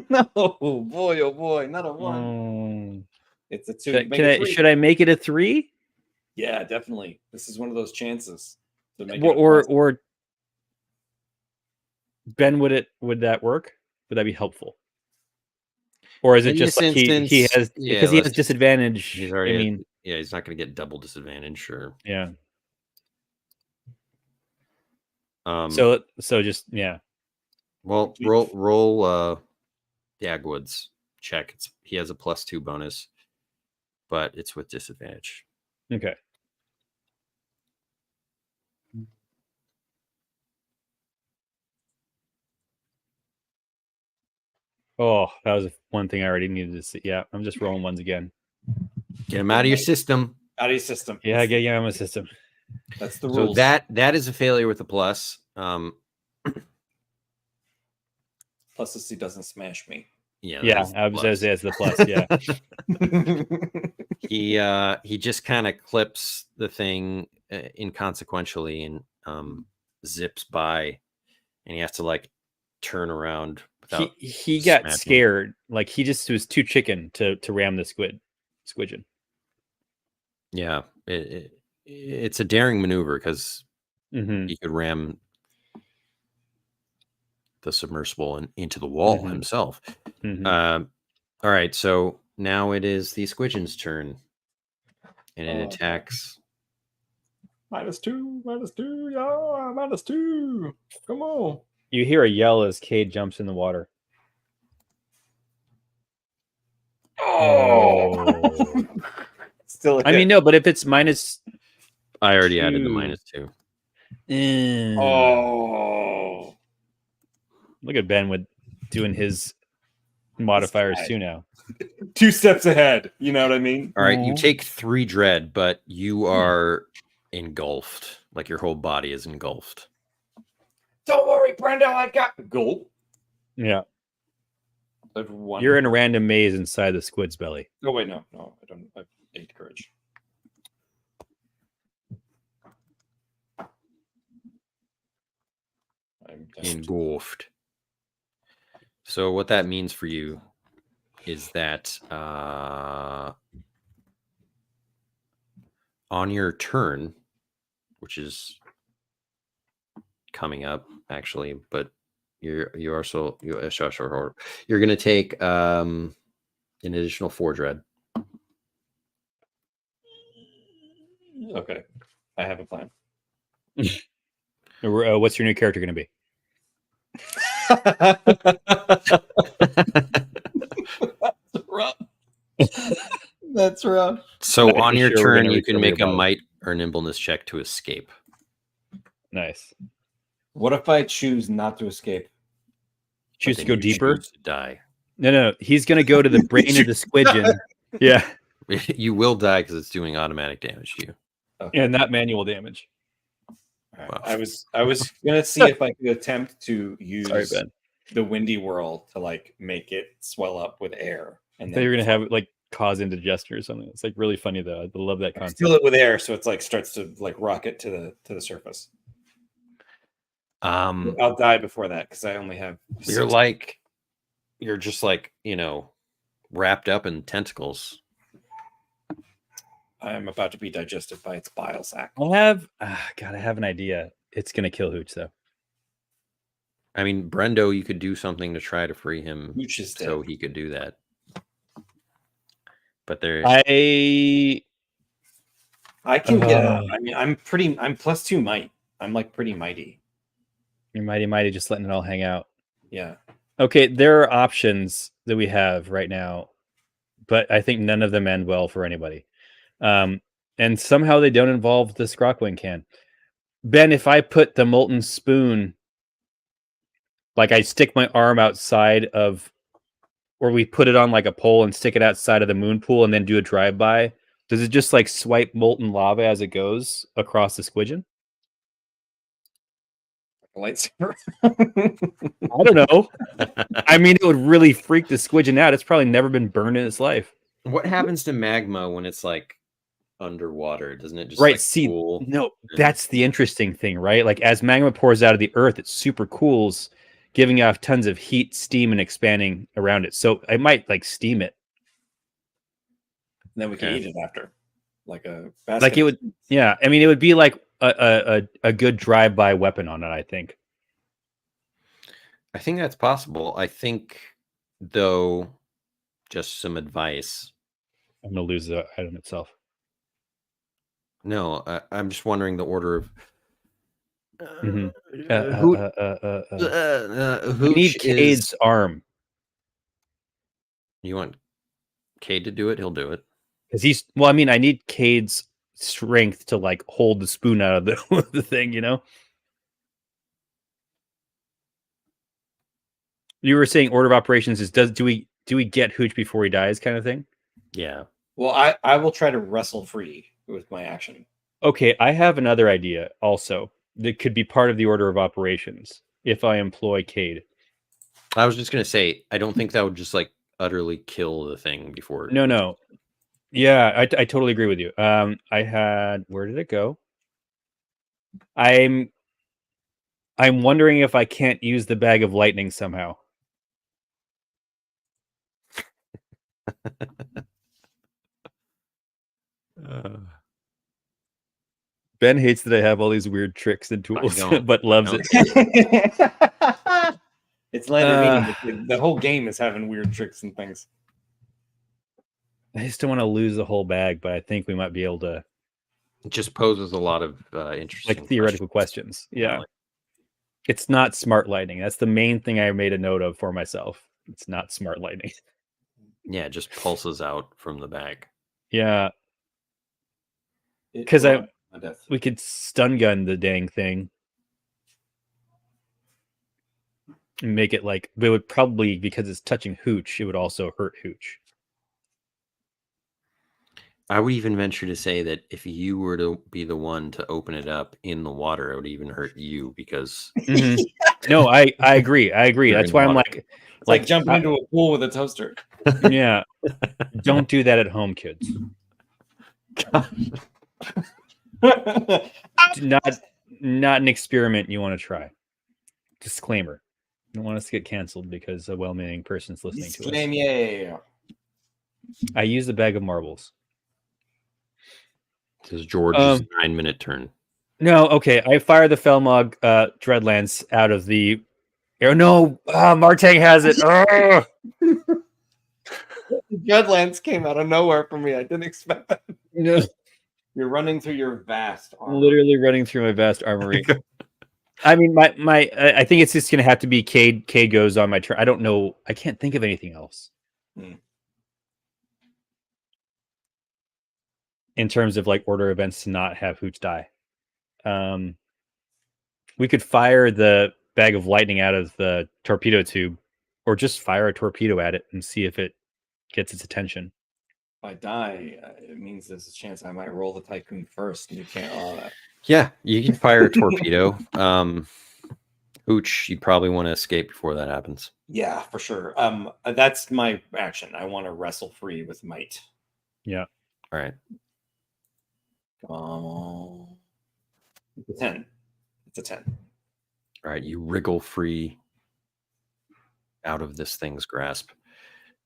No, boy, oh boy, not a 1. Oh. It's a 2. Should I make it a 3? Yeah, definitely. This is one of those chances to make Or Ben, would that work? Would that be helpful? Or is it In just this like he instance, has yeah, because he has let's- disadvantage? He's I already. mean, Yeah, he's not going to get double disadvantage. Sure. yeah. So Just yeah. well, roll Dagwood's check. He has a +2 bonus, but it's with disadvantage. Okay. Oh, that was one thing I already needed to see. Yeah, I'm just rolling ones again. Get him out of your system. out of your system. Yeah, I get my system. That's the So rules. that is a failure with a plus. Plus, he doesn't smash me. Yeah, I was as the plus. Yeah. he just kind of clips the thing inconsequentially and zips by, and he has to like turn around without. He got smashing. scared. Like he just was too chicken to ram the squidgen. Yeah, it's a daring maneuver because Mm-hmm. he could ram the submersible into the wall himself. Mm-hmm. All right, so now it is the squidgen's turn, and it attacks. -2, -2, yeah, -2. Come on. You hear a yell as Cade jumps in the water. Oh. Still a I mean, hit. no, but if it's minus, I already added the Two. -2. Oh. Look at Ben with doing his modifiers guy. too now. 2 steps ahead. You know what I mean? All right, you take 3 dread, but you are engulfed. Like your whole body is engulfed. Don't worry, Brendo. I got gulp. Yeah. I've one. You're in a random maze inside the squid's belly. Oh wait, no, I don't. I have 8 courage. I'm just... Engulfed. So what that means for you is that on your turn, which is coming up actually, but you're going to take an additional 4 dread. Okay, I have a plan. What's your new character going to be? That's rough. That's rough. So Not on your sure we're turn, gonna you can recover make your a body. might or nimbleness check to escape. Nice. What if I choose not to escape? Choose But to then go you deeper? choose to die. No. He's going to go to the brain of the squidgen. Yeah. You will die because it's doing automatic damage to you. Okay. And not manual damage. All right. Wow. I was gonna see if I could attempt to use Sorry, Ben. the windy whirl to like make it swell up with air, and They're going to have it like cause indigestion or something. It's like really funny though. I love that concept. fill it with air so it's like starts to like rocket to the surface. I'll die before that because I only have. You're just like, wrapped up in tentacles. I'm about to be digested by its bile sac. I have an idea. It's going to kill Hooch though. I mean, Brendo, you could do something to try to free him Hooch is so dead. he could do that. But there, I I can get up. I mean, I'm +2 might. I'm like pretty mighty. You're mighty, just letting it all hang out. Yeah. Okay, there are options that we have right now, but I think none of them end well for anybody. And somehow they don't involve the Scrockwing can. Ben, if I put the molten spoon, like I stick my arm outside of, or we put it on like a pole and stick it outside of the moon pool and then do a drive-by, does it just like swipe molten lava as it goes across the squidgen? Lightsaber. I don't know. I mean, it would really freak the squidgen out. It's probably never been burned in its life. What happens to magma when it's like underwater? Doesn't it just Right. like See, cool? no, that's the interesting thing, right? Like as magma pours out of the earth, it super cools, giving off tons of heat, steam, and expanding around it. So I might like steam it. And then we can Okay. eat it after, like a basket. Like it would, yeah. I mean, it would be like a good drive-by weapon on it, I think. I think that's possible. I think, though, just some advice. I'm gonna lose the item itself. No, I'm just wondering the order of. Mhm. We need Hooch Cade's is. arm You want Cade to do it? He'll do it. because he's. Well, I mean, I need Cade's strength to like hold the spoon out of the the thing. You know. You were saying order of operations is do we get Hooch before he dies kind of thing? Yeah. Well, I will try to wrestle free with my action. Okay, I have another idea also that could be part of the order of operations if I employ Cade. I was just gonna say, I don't think that would just like utterly kill the thing before. No. Yeah, I totally agree with you. I had, where did it go? I'm wondering if I can't use the bag of lightning somehow. Ben hates that I have all these weird tricks and tools, don't. but loves I it. It's Land of Eem. The whole game is having weird tricks and things. I just don't want to lose the whole bag, but I think we might be able to. It just poses a lot of interesting, like theoretical questions. Yeah. It's not smart lightning. That's the main thing I made a note of for myself. It's not smart lightning. Yeah, it just pulses out from the bag. Yeah. It 'Cause brought my death. We could stun gun the dang thing. And make it like, but it would probably, because it's touching Hooch, it would also hurt Hooch. I would even venture to say that if you were to be the one to open it up in the water, it would even hurt you because. No, I agree. You're That's in why I'm water. like, It's like jumping into a pool with a toaster. yeah. Don't do that at home, kids. Not an experiment you want to try. Disclaimer. I don't want us to get canceled because a well-meaning person's listening to us. Yeah. I use the bag of marbles. This is George's 9-minute turn. No, okay. I fire the Felmog Dreadlance out of the. Oh no! Martang has it. Dreadlance came out of nowhere for me. I didn't expect that. No. You're running through your vast armor. Literally running through my vast armory. I mean, I think it's just gonna have to be Cade. Cade goes on my turn. I don't know. I can't think of anything else. In terms of like order events to not have Hooch die. We could fire the bag of lightning out of the torpedo tube, or just fire a torpedo at it and see if it gets its attention. If I die, it means there's a chance I might roll the tycoon first, and you can't allow that. Yeah, you can fire a torpedo. Hooch, you probably want to escape before that happens. Yeah, for sure. That's my action. I want to wrestle free with might. Yeah. All right. It's a 10. It's a 10. All right, you wriggle free out of this thing's grasp.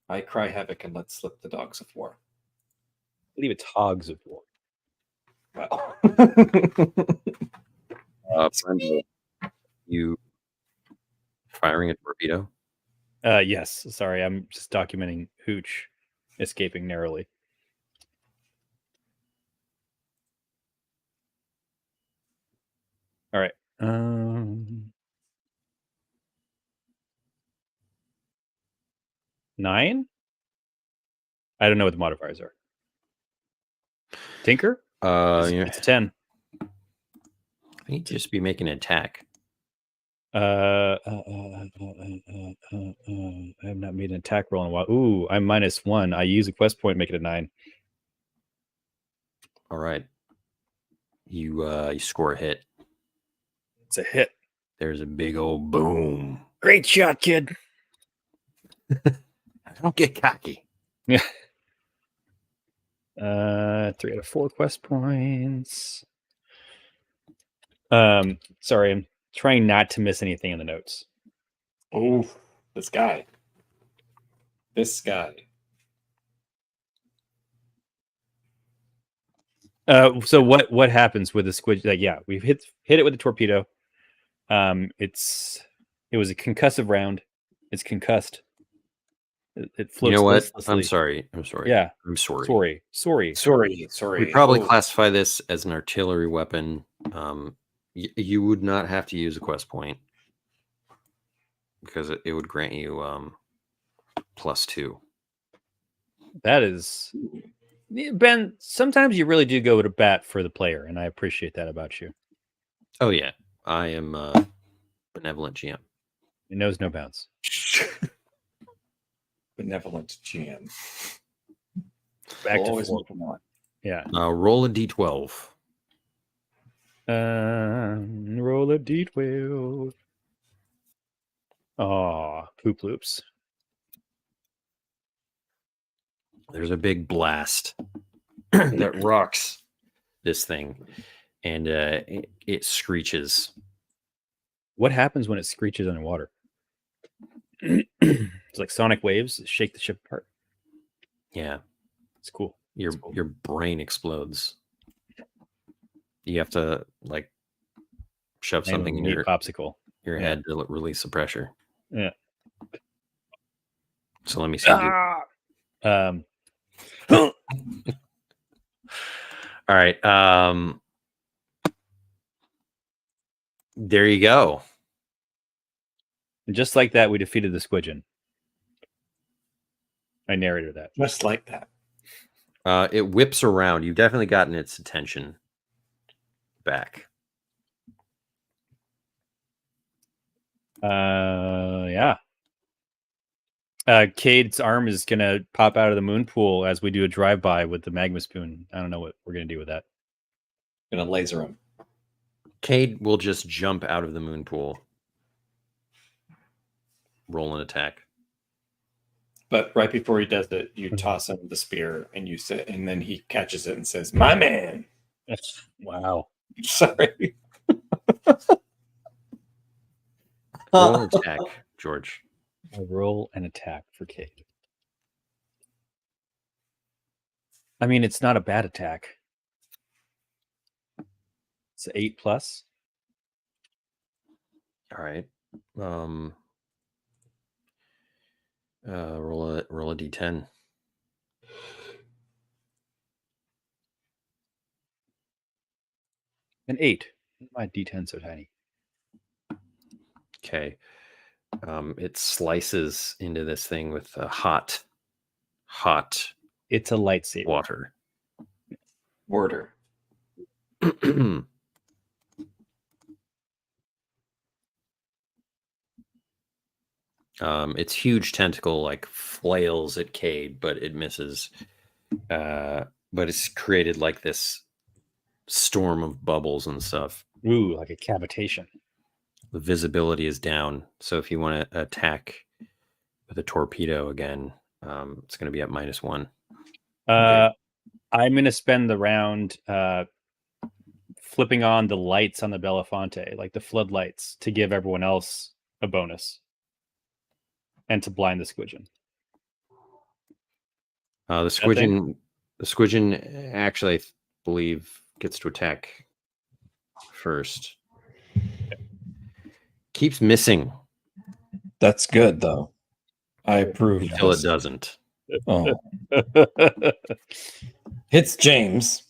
I cry havoc and let slip the dogs of war. I believe it's Hogs of War. Well. Brendo, you firing a torpedo? Yes. Sorry, I'm just documenting Hooch escaping narrowly. All right. 9. I don't know what the modifiers are. Tinker? It's a 10. I think you'd just be making an attack. I have not made an attack roll in a while. Ooh, I'm -1. I use a quest point, make it a 9. All right. You score a hit. It's a hit. There's a big old boom. Great shot, kid. Don't get cocky. Yeah. 3 out of 4 quest points. Sorry, I'm trying not to miss anything in the notes. Oh, this guy. So what happens with the squid? Like, yeah, we've hit it with the torpedo. It was a concussive round. It's concussed. It floats. You know what? listlessly. I'm sorry. Yeah, I'm sorry. Sorry. We probably classify this as an artillery weapon. You would not have to use a quest point because it would grant you +2. That is, Ben. Sometimes you really do go to bat for the player, and I appreciate that about you. Oh yeah, I am a benevolent GM. It knows no bounds. Benevolent GM. Back to Always 4. looking on. Yeah. Roll a d12. Roll a d12. Oh, poop loops. There's a big blast that rocks this thing, and it screeches. What happens when it screeches underwater? It's like sonic waves that shake the ship apart. Yeah, It's cool. your brain explodes. You have to like shove something in your popsicle. head to release the pressure. Yeah. So let me see. All right. There you go. And just like that, we defeated the squidgen. I narrated that. Just like that. It whips around. You've definitely gotten its attention back. Yeah. Cade's arm is gonna pop out of the moon pool as we do a drive-by with the magma spoon. I don't know what we're gonna do with that. Gonna laser him. Cade will just jump out of the moon pool. Roll an attack. But right before he does it, you toss him the spear and you say, and then he catches it and says, "My man." Wow. Sorry. Roll an attack, George. I roll an attack for Cade. I mean, it's not a bad attack. It's 8+. All right. Roll a d10. An 8. My D10 so tiny. Okay. It slices into this thing with a hot It's a lightsaber. water. Worder. Its huge tentacle like flails at Cade, but it misses. But it's created like this storm of bubbles and stuff. Ooh, like a cavitation. The visibility is down, so if you want to attack with a torpedo again, it's going to be at -1. I'm going to spend the round flipping on the lights on the Belafonte, like the floodlights, to give everyone else a bonus and to blind the squidgen. The squidgen actually, I believe, gets to attack first. Keeps missing. That's good, though. I approve. Until it doesn't. Oh. Hits James.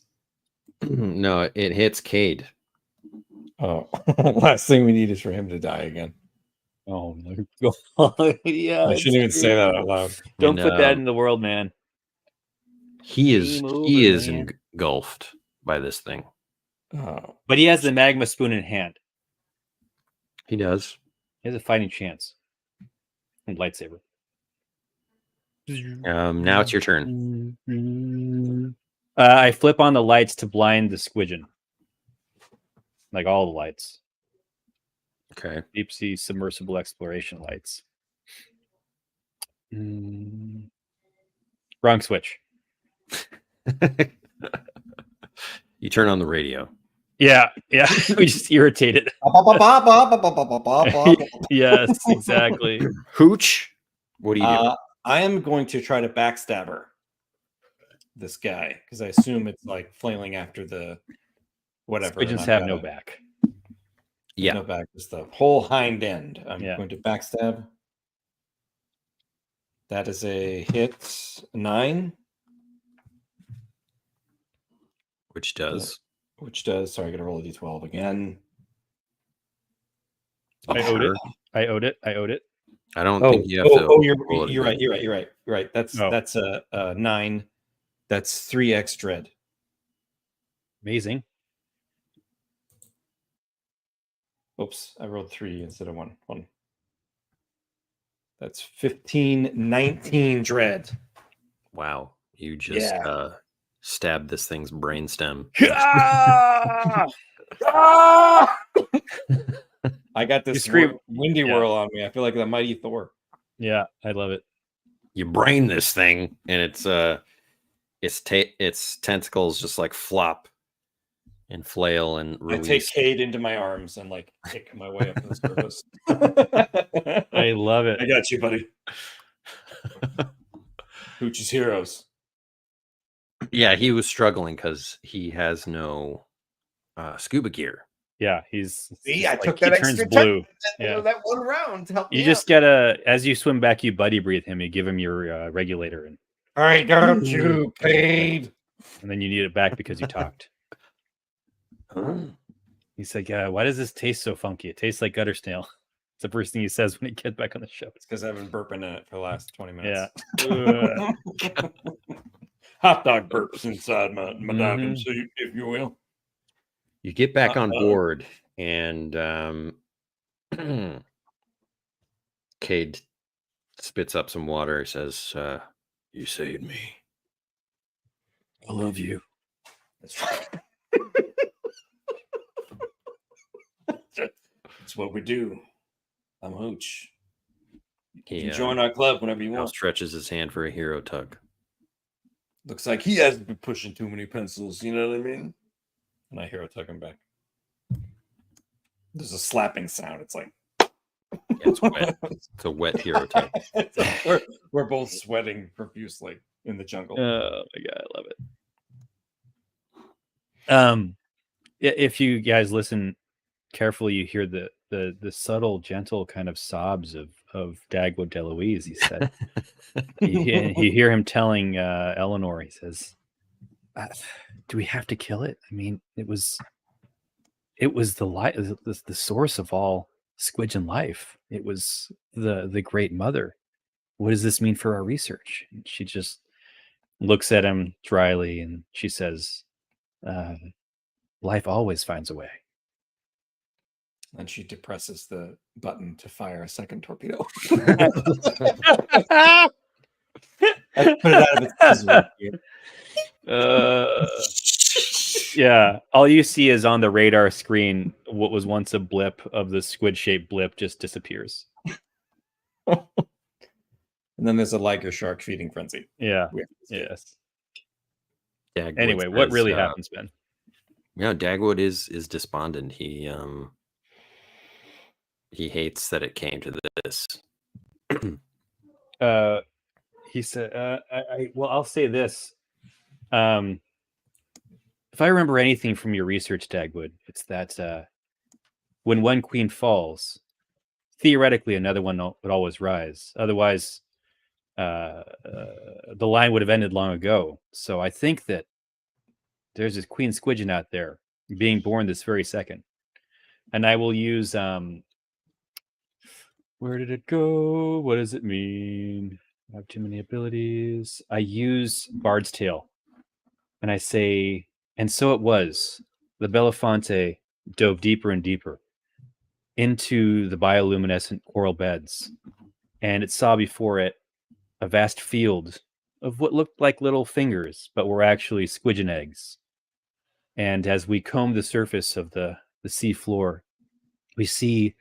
No, it hits Cade. Oh, last thing we need is for him to die again. Oh my god! Yeah, I shouldn't even it's say true. that out loud. Don't And, put that in the world, man. he is Game over, man. engulfed by this thing. Oh, But he has the magma spoon in hand. He does. He has a fighting chance. And lightsaber. Now it's your turn. I flip on the lights to blind the squidgen. Like all the lights. Okay. Deep sea submersible exploration lights. Wrong switch. You turn on the radio. Yeah. We just irritated. Yes, exactly. Hooch, what do you do? I am going to try to backstabber this guy because I assume it's like flailing after the whatever. Squidgens have no back. Yeah. No back, just the whole hind end. I'm Yeah. going to backstab. That is a hit 9. Which does. Sorry, I gotta roll a d12 again. I owed it. I owed it. I don't think you have to. You're right. That's a 9. That's 3x dread. Amazing. Oops, I rolled 3 instead of 1. That's 15, 19 dread. Wow. You just stabbed this thing's brainstem. I got this windy whirl on me. I feel like the mighty Thor. Yeah, I love it. You brain this thing, and its tentacles just like flop and flail and release. I take Cade into my arms and like kick my way up to the surface. I love it. I got you, buddy. Hooch's heroes. Yeah, he was struggling because he has no scuba gear. Yeah, he's. See, I like, took he that turns extra blue. that one round to help You me just out. gotta, as you swim back, you buddy breathe him. You give him your regulator, and I got you, Cade. and then you need it back because you talked. He's like, "Why does this taste so funky? It tastes like gutter snail." It's the first thing he says when he gets back on the show. It's because I've been burping in it for the last 20 minutes. Yeah. Hot dog burps inside my diving suit, if you will. You get back on board, and Cade spits up some water. He says, "You saved me. I love you." That's right. That's what we do. I'm Hooch. You can join our club whenever you want. Stretches his hand for a hero tug. Looks like he hasn't been pushing too many pencils. You know what I mean? And I hero tug him back. There's a slapping sound. It's like it's wet. It's a wet hero tug. we're both sweating profusely in the jungle. Oh my god, I love it. If you guys listen carefully, you hear the subtle, gentle kind of sobs of Dagwood DeLuise. He said, you hear him telling Eleanor. He says, "Do we have to kill it? I mean, it was the source of all squidgen life. It was the great mother. What does this mean for our research?" And she just looks at him dryly and she says, "Life always finds a way." And she depresses the button to fire a second torpedo. I put it out of its misery. Yeah, all you see is on the radar screen what was once a blip of the squid-shaped blip just disappears. And then there's a liger shark feeding frenzy. Yeah. Yes. Dagwood Anyway, what says, really happens, Ben? Yeah, Dagwood is despondent. He hates that it came to this. He said, I'll say this. If I remember anything from your research, Dagwood, it's that when one queen falls, theoretically another one would always rise. Otherwise, the line would have ended long ago. So I think that there's this Queen Squidgen out there being born this very second. And I will use where did it go? What does it mean? I have too many abilities. I use Bard's Tale. And I say, and so it was. The Belafonte dove deeper and deeper into the bioluminescent coral beds, and it saw before it a vast field of what looked like little fingers, but were actually squidgen eggs. And as we comb the surface of the sea floor, we see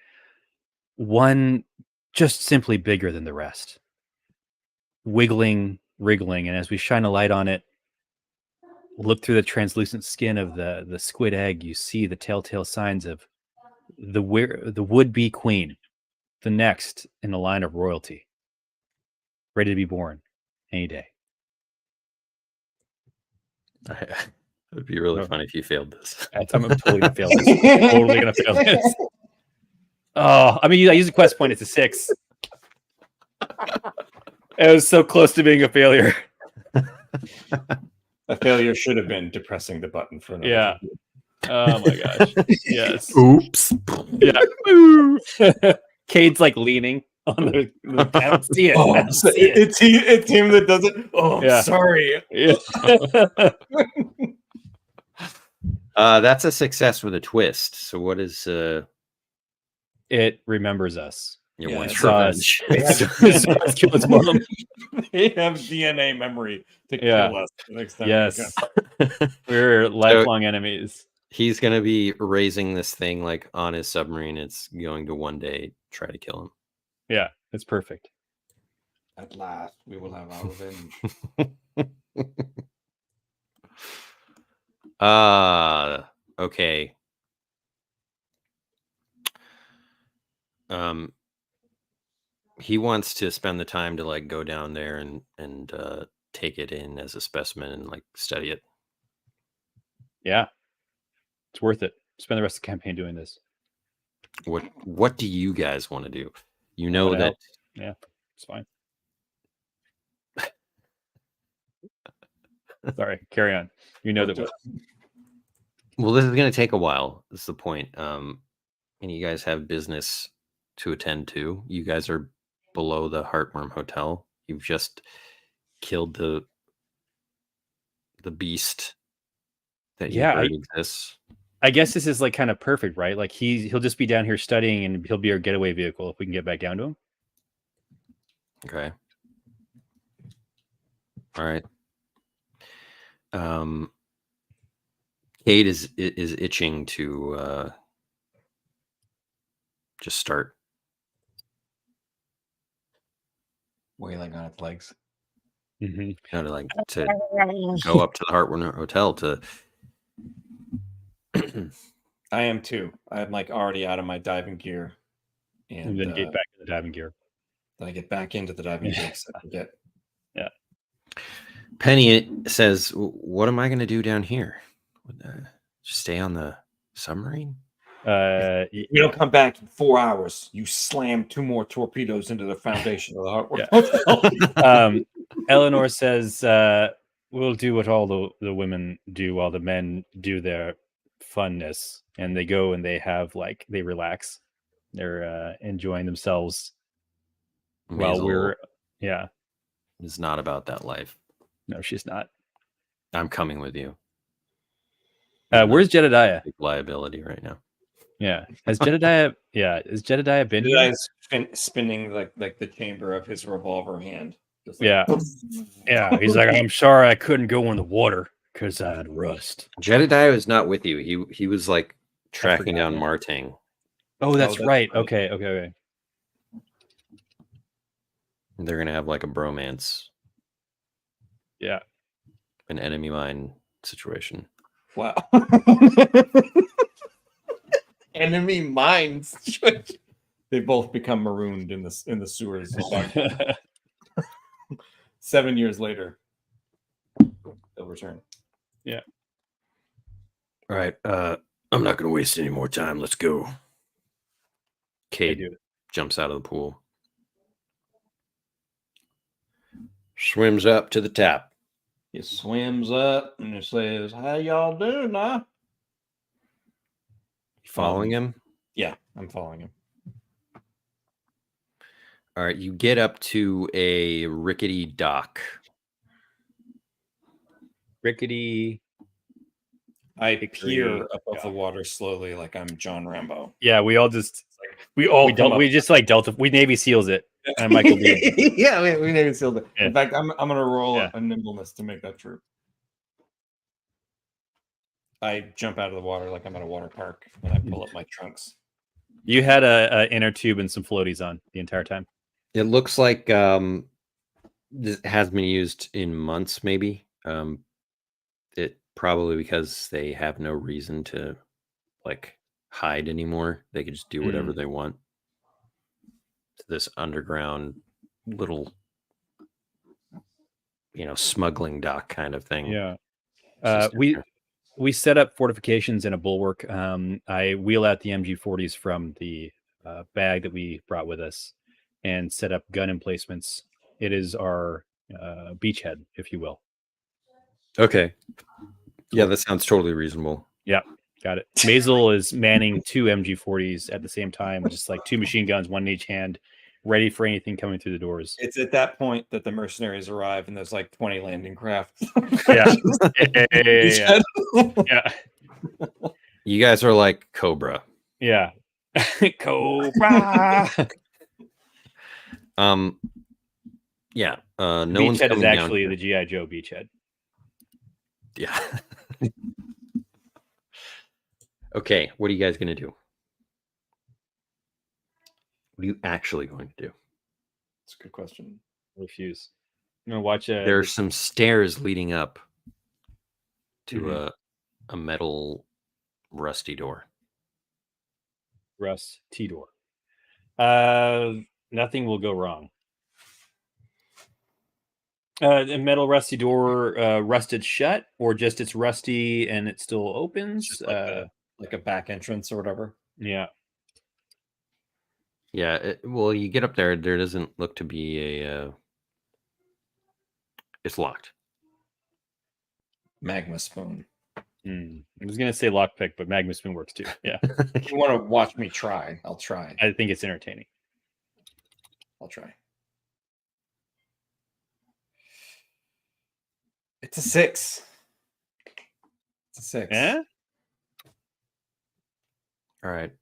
one just simply bigger than the rest, wiggling, wriggling. And as we shine a light on it, look through the translucent skin of the squid egg, you see the telltale signs of the would-be queen, the next in the line of royalty, ready to be born any day. It would be really funny if you failed this. I'm totally gonna fail this. Totally gonna fail this. Oh, I mean, I use a quest point. It's a 6. It was so close to being a failure. A failure should have been depressing the button for another. Yeah. Oh my gosh. Yes. Oops. Yeah. Cade's like leaning on the I don't see it. I don't see it. It's him that does it. Oh, Yeah. sorry. Yeah. That's a success with a twist. So what is It remembers us. your Yeah, one it's revenge? Let's kill its mom. They have DNA memory to Yeah. kill us next time. Yes. We're lifelong enemies. He's gonna be raising this thing like on his submarine. It's going to one day try to kill him. Yeah, it's perfect. At last, we will have our revenge. Okay. He wants to spend the time to like go down there and take it in as a specimen and like study it. Yeah. It's worth it. Spend the rest of the campaign doing this. What do you guys want to do? You know wanna that help. Yeah, it's fine. Sorry, carry on. You know that. well, this is going to take a while. That's the point. And you guys have business to attend to. You guys are below the Heartworm Hotel. You've just killed the beast that you heard exists. I guess this is like kind of perfect, right? Like he'll just be down here studying, and he'll be our getaway vehicle if we can get back down to him. Okay. All right. Cade is itching to just start Wailing on its legs. Mm-hmm. to go up to the Heartworm Hotel to. I am too. I'm like already out of my diving gear, And then get back to the diving gear. Then I get back into the diving gear. So I forget. Yeah. Penny says, "What am I going to do down here? Just stay on the submarine?" You don't come back in 4 hours. You slam 2 more torpedoes into the foundation of the Heartworm. Eleanor says, "We'll do what all the women do while the men do their funness." And they go and they have they relax. They're enjoying themselves while we're It's not about that life. No, she's not. I'm coming with you. Where's Jedediah? Big liability right now. Yeah. Has Jedediah been here? Jedediah's spinning like the chamber of his revolver hand. Yeah. He's like, I'm sorry I couldn't go in the water because I had rust. Jedediah is not with you. He was like tracking down Martang. Oh, that's right. Okay. They're gonna have like a bromance. Yeah. An enemy mine situation. Wow. Enemy mines. They both become marooned in the sewers. 7 years later, they'll return. Yeah. All right. I'm not going to waste any more time. Let's go. Cade jumps out of the pool. Swims up to the tap. He swims up and he says, "How y'all doing now?" Following him? Yeah, I'm following him. All right, you get up to a rickety dock. Rickety. I Hickory, peer above the yeah. water slowly, like I'm John Rambo. Yeah, we all just We all we just like Delta. We Navy SEAls it. And Michael Bean. Yeah, we never sealed it. Yeah. In fact, I'm gonna roll Yeah. a nimbleness to make that true. I jump out of the water like I'm at a water park, and I pull up my trunks. You had a inner tube and some floaties on the entire time. It looks like this has been used in months, maybe. It probably because they have no reason to like hide anymore. They could just do whatever they want. This underground little, smuggling dock kind of thing. Yeah. It's just We set up fortifications and a bulwark. I wheel out the MG40s from the bag that we brought with us and set up gun emplacements. It is our beachhead, if you will. okay. Yeah, that sounds totally reasonable. Yeah, got it. Maisel is manning 2 MG40s at the same time, just like 2 machine guns, one in each hand, ready for anything coming through the doors. It's at that point that the mercenaries arrive, and there's like 20 landing craft. Yeah. Yeah. You guys are like Cobra. Yeah. Cobra. Yeah. No Beachhead one's coming is down actually here. the G.I. Joe beachhead. Yeah. Okay, what are you guys going to do? What are you actually going to do? That's a good question. Refuse. I'm gonna watch There's some stairs leading up to a metal rusty door. Russ T door. Nothing will go wrong. The metal rusty door rusted shut, or just it's rusty and it still opens. Just like a back entrance or whatever. Yeah. Yeah, well, you get up there. There doesn't look to be a. It's locked. Magma spoon. I was gonna say lockpick, but magma spoon works too. Yeah. If you want to watch me try, I'll try. I think it's entertaining. I'll try. It's a 6. It's a 6. Yeah. All right.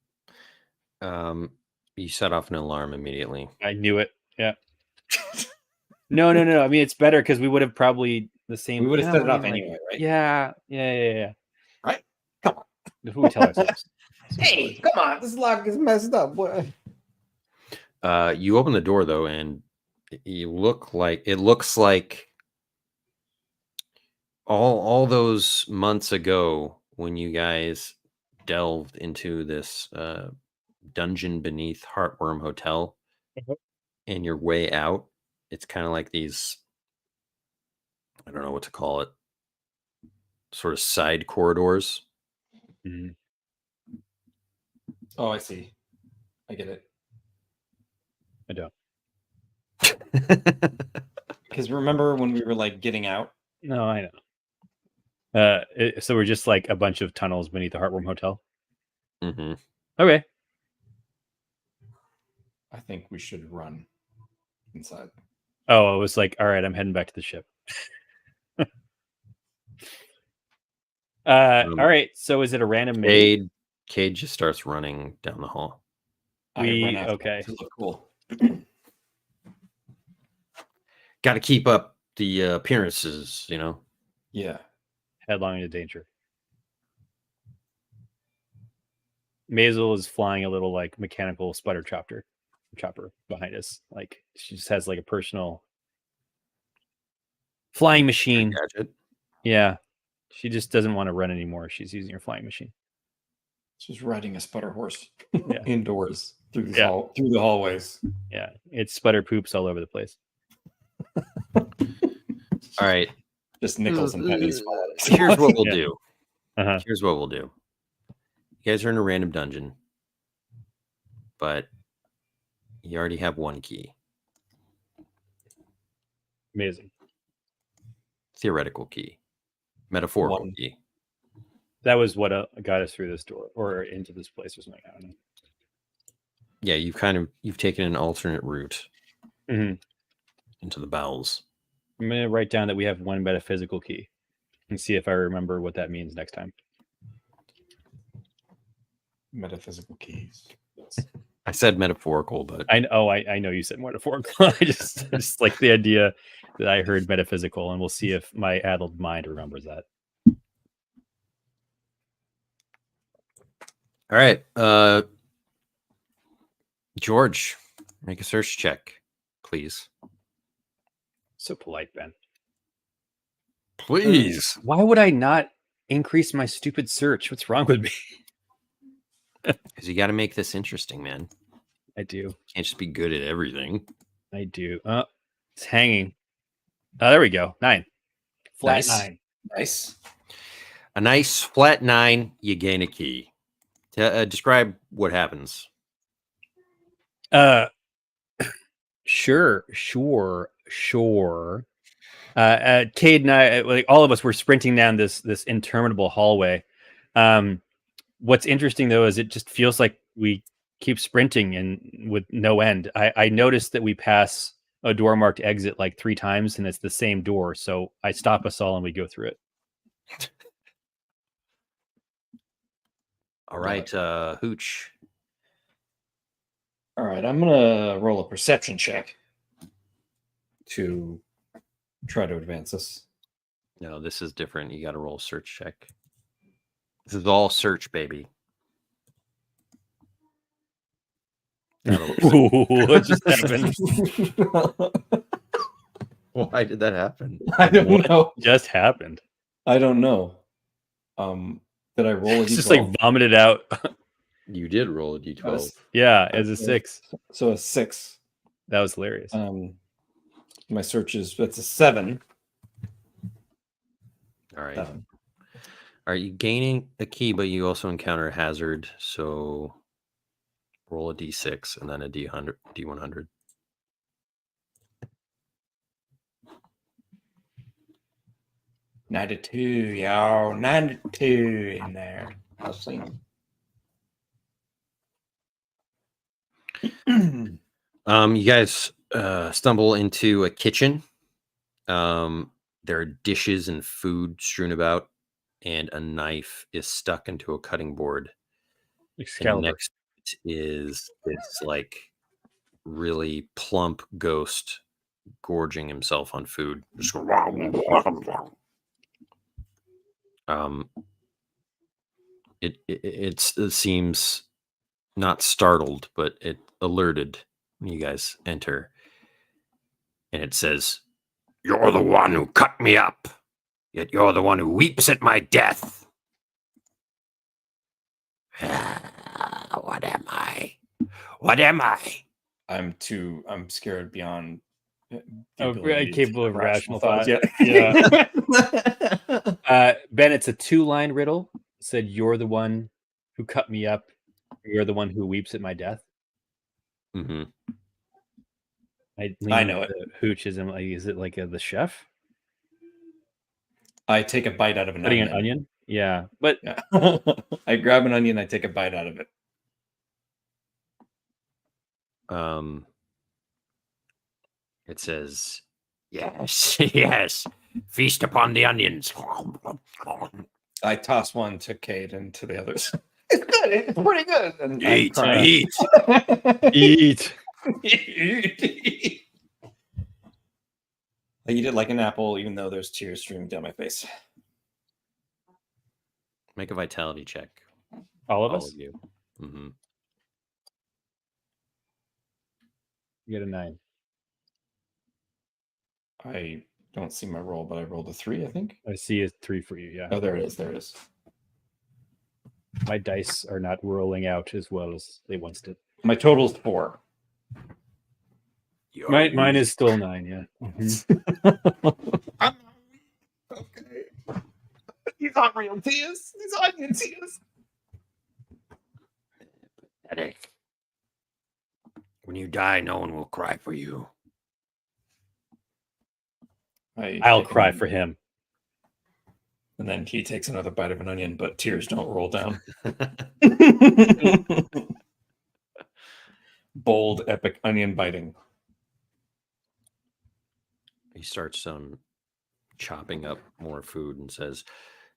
You set off an alarm immediately. I knew it. Yeah. No. I mean, it's better because we would have probably the same. We would have set it I off mean, anyway, right? Yeah. Right? Come on. Who we tell ourselves? Hey, come on. This lock is messed up. What? You open the door though, and it looks like all those months ago when you guys delved into this dungeon beneath Heartworm Hotel, and your way out, it's kind of like these, I don't know what to call it, sort of side corridors. Oh, I see. I get it. I don't. Because remember when we were like getting out? No, I know. So we're just like a bunch of tunnels beneath the Heartworm Hotel. Mm-hmm. Okay. I think we should run inside. Oh, it was like, all right, I'm heading back to the ship. All right. So is it a random maid? Cade just starts running down the hall. Okay. To look cool. Got to keep up the appearances, Yeah. Headlong into danger. Maisel is flying a little like mechanical spider chopper behind us. Like she just has like a personal flying machine. Gadget. Yeah. She just doesn't want to run anymore. She's using her flying machine. She's riding a sputter horse indoors through the hallways. Yeah. It's sputter poops all over the place. All right. Just nickels and pennies. Here's what we'll Yeah. do. Here's what we'll do. You guys are in a random dungeon, but you already have one key. Amazing. Theoretical key. Metaphorical One. key. That was what got us through this door or into this place or something. I don't know. Yeah, you've taken an alternate route Mhm. into the bowels. I'm gonna write down that we have one metaphysical key and see if I remember what that means next time. Metaphysical keys. I said metaphorical, but I know you said metaphorical. I just like the idea that I heard metaphysical, and we'll see if my addled mind remembers that. all right. George, make a search check, please. So polite, Ben. Please. Why would I not increase my stupid search? What's wrong with me? Because you got to make this interesting, man. I do. Can't just be good at everything. I do. It's hanging. Oh, there we go. 9. Flat Nice. 9. Nice. A nice flat 9, you gain a key. Describe what happens. Sure. Cade and I, like all of us, were sprinting down this interminable hallway. What's interesting though is it just feels like we keep sprinting and with no end. I noticed that we pass a door marked exit like 3 times, and it's the same door. So I stop us all and we go through it. All right, Hooch. All right, I'm gonna roll a perception check to try to advance this. No, this is different. You got to roll a search check. This is all search, baby. What just happened? Why did that happen? I don't know. Just happened. I don't know. Did I roll a It's just d12? like vomited out. You did roll a d12. Yeah, as a 6. So a 6. That was hilarious. My search is that's a 7. All right. Are you gaining a key, but you also encounter a hazard? So roll a d6 and then a d100. 92, yo, 92 in there. I'll see him. You guys stumble into a kitchen. There are dishes and food strewn about, and a knife is stuck into a cutting board. And next is this like really plump ghost gorging himself on food. It seems not startled, but it alerted when you guys enter, and it says, "You're the one who cut me up, yet you're the one who weeps at my death. What am I? What am I?" I'm scared beyond capable of rational thought. Yeah. Ben, it's a 2-line riddle. It said, "You're the one who cut me up. You're the one who weeps at my death." Mm-hmm. I know it. Hooch is it like the chef? I take a bite out of an Cutting onion. an onion? Yeah, but Yeah. I grab an onion, I take a bite out of it. It says, "Yes, yes, feast upon the onions." I toss one to Cade and to the others. It's good. It's pretty good. And Eat, I eat. eat. I eat it like an apple, even though there's tears streaming down my face. Make a vitality check. All of All us? of you. Mm-hmm. You get a 9. I don't see my roll, but I rolled a 3, I think. I see a 3 for you, yeah. Oh, there it is. There it is. My dice are not rolling out as well as they once did. My total is 4. Mine is still 9, yeah. Okay. These aren't real tears. These are onion tears. Pathetic. When you die, no one will cry for you. I'll cry for him. And then he takes another bite of an onion, but tears don't roll down. Bold, epic, onion biting. He starts chopping up more food and says,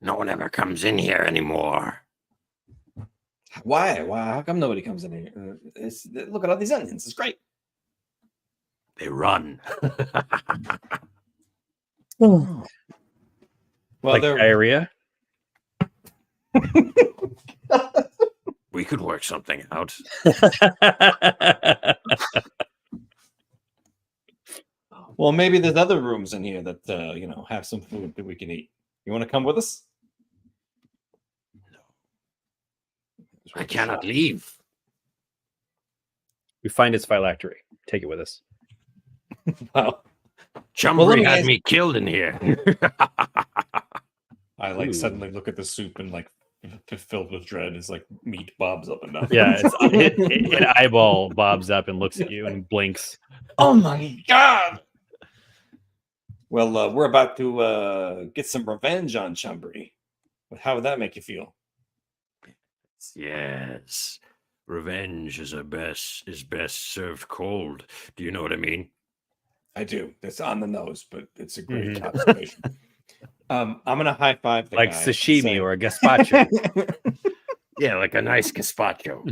"No one ever comes in here anymore." Why? How come nobody comes in here? Look at all these onions. It's great. They run. Well, Like they're diarrhea. We could work something out. well. Maybe there's other rooms in here that have some food that we can eat. You want to come with us? I cannot leave. We find its phylactery. Take it with us. Well, Chumbry had ask- me killed in here. I like Ooh. suddenly look at the soup and like filled with dread. It's like meat bobs up and down. Yeah, an eyeball bobs up and looks at you and blinks. Oh my god! Well, we're about to get some revenge on Chumbry. How would that make you feel? Yes. Revenge is best served cold. Do you know what I mean? I do. That's on the nose, but it's a great Mhm. observation. I'm gonna high five the Like guy and sashimi say- or a gazpacho. Yeah, like a nice gazpacho.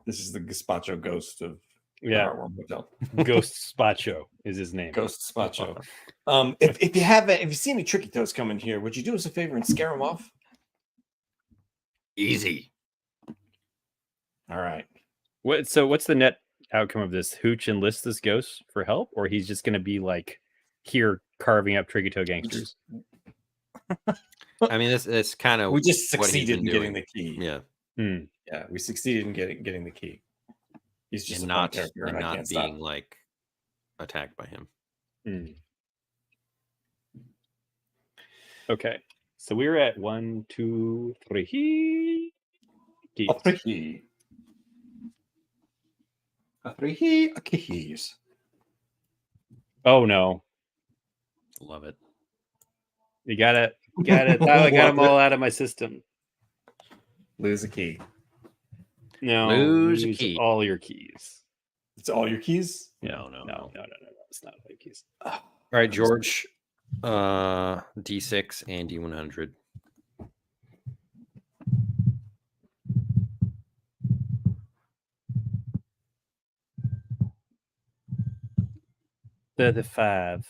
This is the gazpacho ghost of the Yeah, Heartworm Hotel. Ghost Spacho is his name. Ghost gazpacho. If you see any tricky toes come in here, would you do us a favor and scare them off? Easy. All right. What's the net outcome of this? Hooch enlists this ghost for help, or he's just going to be like here carving up tricky toe gangsters? I mean, it's kind of We just what he's succeeded in been getting doing. the key. Yeah, Hmm. Yeah, we succeeded in getting the key. He's just and a fun not character, and and I not can't being stop. like attacked by him. Hmm. Okay, so we're at 1, 2, 3. A three. A three. A keys. Oh no, Love it. you got it. Oh, I got them all out of my system. Lose a key. No, Lose a lose key. all your keys. It's all your keys. No. No. It's not all your keys. All right, George. D6 and D100. The 5.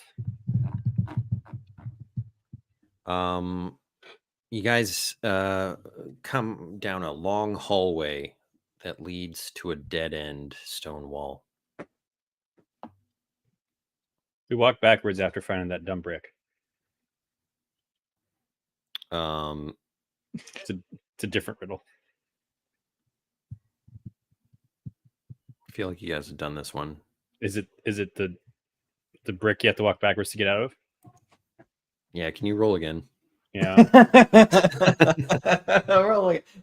You guys come down a long hallway that leads to a dead end stone wall. We walk backwards after finding that dumb brick. It's a different riddle. I feel like you guys have done this one. Is it the brick you have to walk backwards to get out of? Yeah, can you roll again? Yeah. I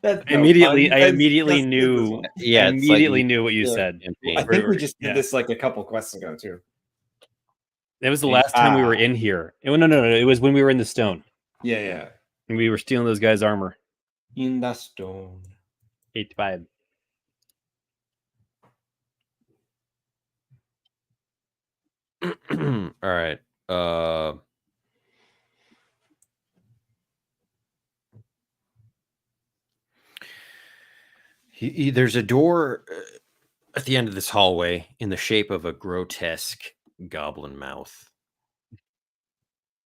I immediately knew. Yeah, I it's like immediately you- knew what you yeah. said. I think we just did Yeah. this like a couple quests ago too. It was the last time we were in here. No. It was when we were in the stone Yeah. and we were stealing those guys' armor. In the stone. 8-5. All right. There's a door at the end of this hallway in the shape of a grotesque goblin mouth.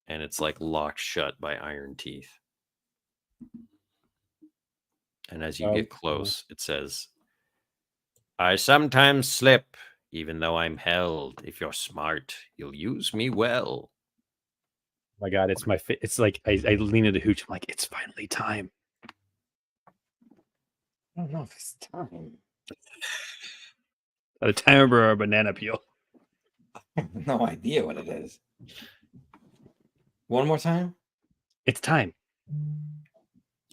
And it's like locked shut by iron teeth. And as you get close, it says, "I sometimes slip, even though I'm held. If you're smart, you'll use me well." Oh my God, it's like I lean into Hooch. I'm like, it's finally time. I don't know if it's time. By the time of our banana peel. I have no idea what it is. One more time. It's time.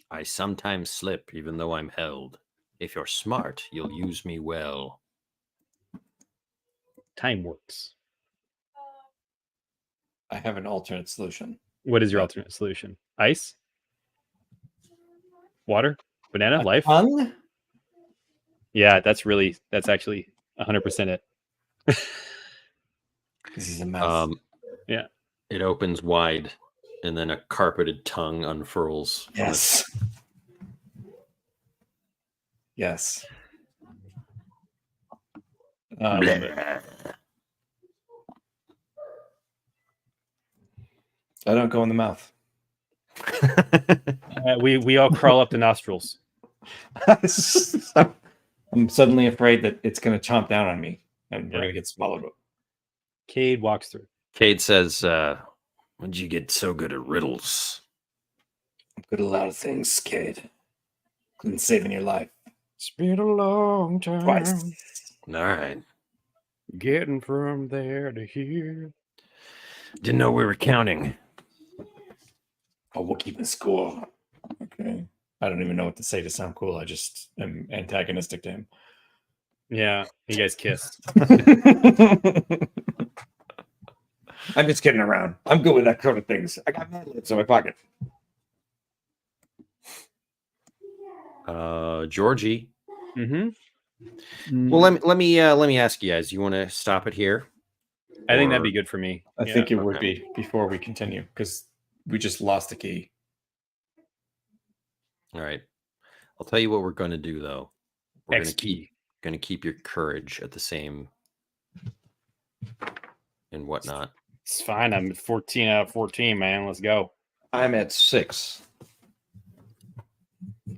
I sometimes slip, even though I'm held. If you're smart, you'll use me well. Time works. I have an alternate solution. What is your alternate solution? Ice? Water? Banana? Life? Tongue? Yeah, that's actually 100% it. This is a mouth. Yeah. It opens wide, and then a carpeted tongue unfurls. Yes. Yes. I love it. I don't go in the mouth. We all crawl up the nostrils. I'm suddenly afraid that it's going to chomp down on me and we're going to get swallowed up. Cade walks through. Cade says, "When'd you get so good at riddles?" I'm good at a lot of things, kid. Including saving your life. It's been a long time. Twice. All right. Getting from there to here. Didn't know we were counting. Oh, we're keeping score. Okay. I don't even know what to say to sound cool. I just am antagonistic to him. Yeah, you guys kissed. I'm just kidding around. I'm good with that sort of things. I got mad lips in my pocket. Georgie. Mm-hmm. Well, let me ask you guys. You want to stop it here? I think that'd be good for me. I think it would be before we continue because we just lost the key. All right. I'll tell you what we're going to do, though. We're XP. going to keep your courage at the same and whatnot. It's fine. I'm 14 out of 14, man. Let's go. I'm at 6.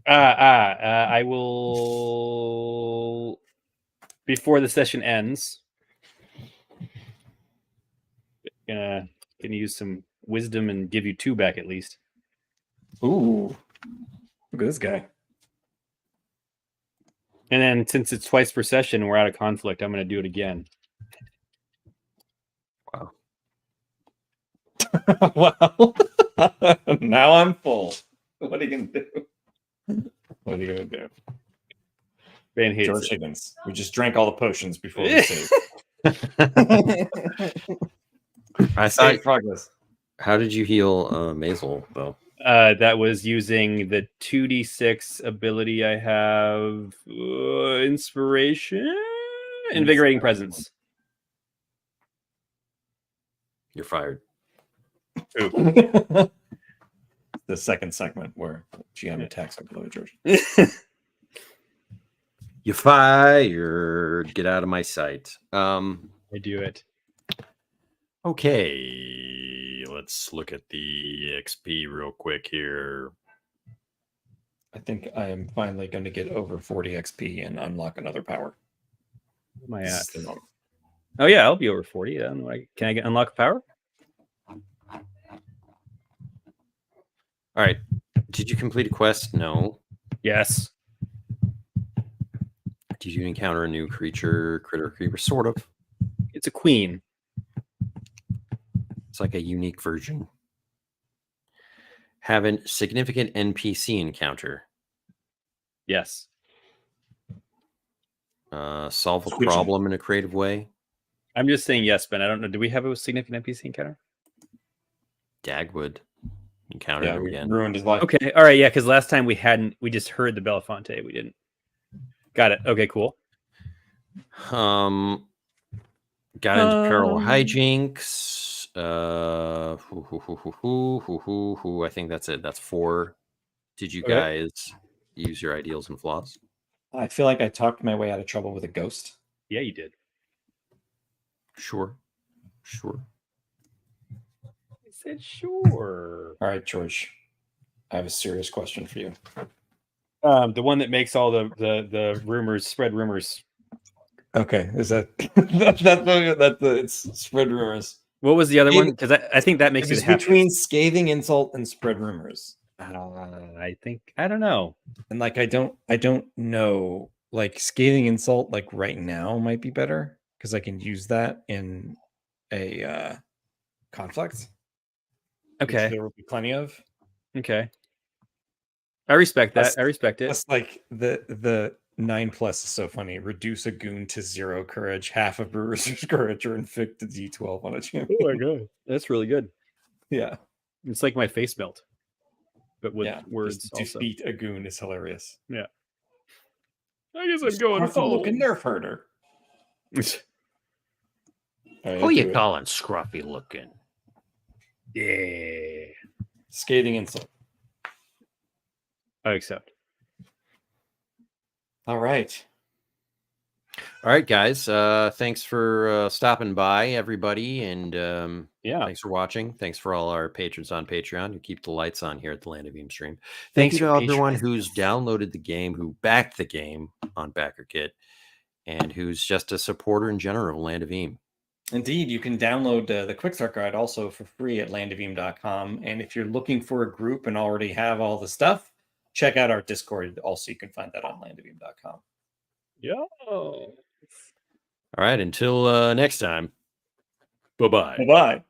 I will, before the session ends, gonna use some wisdom and give you 2 back at least. Ooh. Look at this guy. And then since it's twice per session, we're out of conflict. I'm going to do it again. Wow. Well, now I'm full. What are you going to do? What are you going to do? Van hates George it. Higgins. We just drank all the potions before we saved. I Save thought. progress. How did you heal Maisel, though? That was using the 2d6 ability I have. Inspiration? Invigorating presence. You're fired. The second segment where GM attacks below George. You fired. Get out of my sight. I do it. Okay, let's look at the XP real quick here. I think I am finally going to get over 40 XP and unlock another power. Where am I This at? is the moment. Oh yeah, I'll be over 40. Can I unlock power? All right. Did you complete a quest? No. Yes. Did you encounter a new critter, creeper? Sort of. It's a queen. It's like a unique version. Have a significant NPC encounter. Yes. Solve a Switching. problem in a creative way. I'm just saying yes, Ben. I don't know. Do we have a significant NPC encounter? Dagwood encountered him we again. ruined his life. Okay. All right. Yeah. Because last time we just heard the Belafonte. We didn't. Got it. Okay. Cool. Got into peril hijinks. I think that's it. That's 4. Did you guys use your ideals and flaws? I feel like I talked my way out of trouble with a ghost. Yeah, you did. Sure. I said sure. All right, George. I have a serious question for you. The one that makes all the rumors, spread rumors. Okay, is that it's spread rumors? What was the other one? Because I think that makes It's it happen. between scathing insult and spread rumors. I don't know. And like I don't know, like scathing insult like right now might be better because I can use that in a conflict. which Okay. there will be plenty of. Okay. I respect that. That's- I respect it. That's like the 9+ is so funny. Reduce a goon to 0 courage, half of Brewer's courage, or inflict a D12 on a champion. Oh my god, that's really good. Yeah. It's like my face melt, but with Yeah. words. Just Also. defeat a goon is hilarious. Yeah. I guess I'm going Scruffy looking home. nerf herder. All right, Who I you do it. calling scruffy looking? Yeah. Scathing insult. I accept. All right. All right, guys. Thanks for stopping by, everybody, and Yeah. thanks for watching. Thanks for all our patrons on Patreon who keep the lights on here at the Land of Eem stream. Thank you to everyone who's downloaded the game, who backed the game on BackerKit, and who's just a supporter in general of Land of Eem. Indeed, you can download the Quick Start Guide also for free at landofelem.com. And if you're looking for a group and already have all the stuff, check out our Discord. Also, you can find that on landofelem.com. Yeah. All right, until next time. Bye-bye. Bye-bye.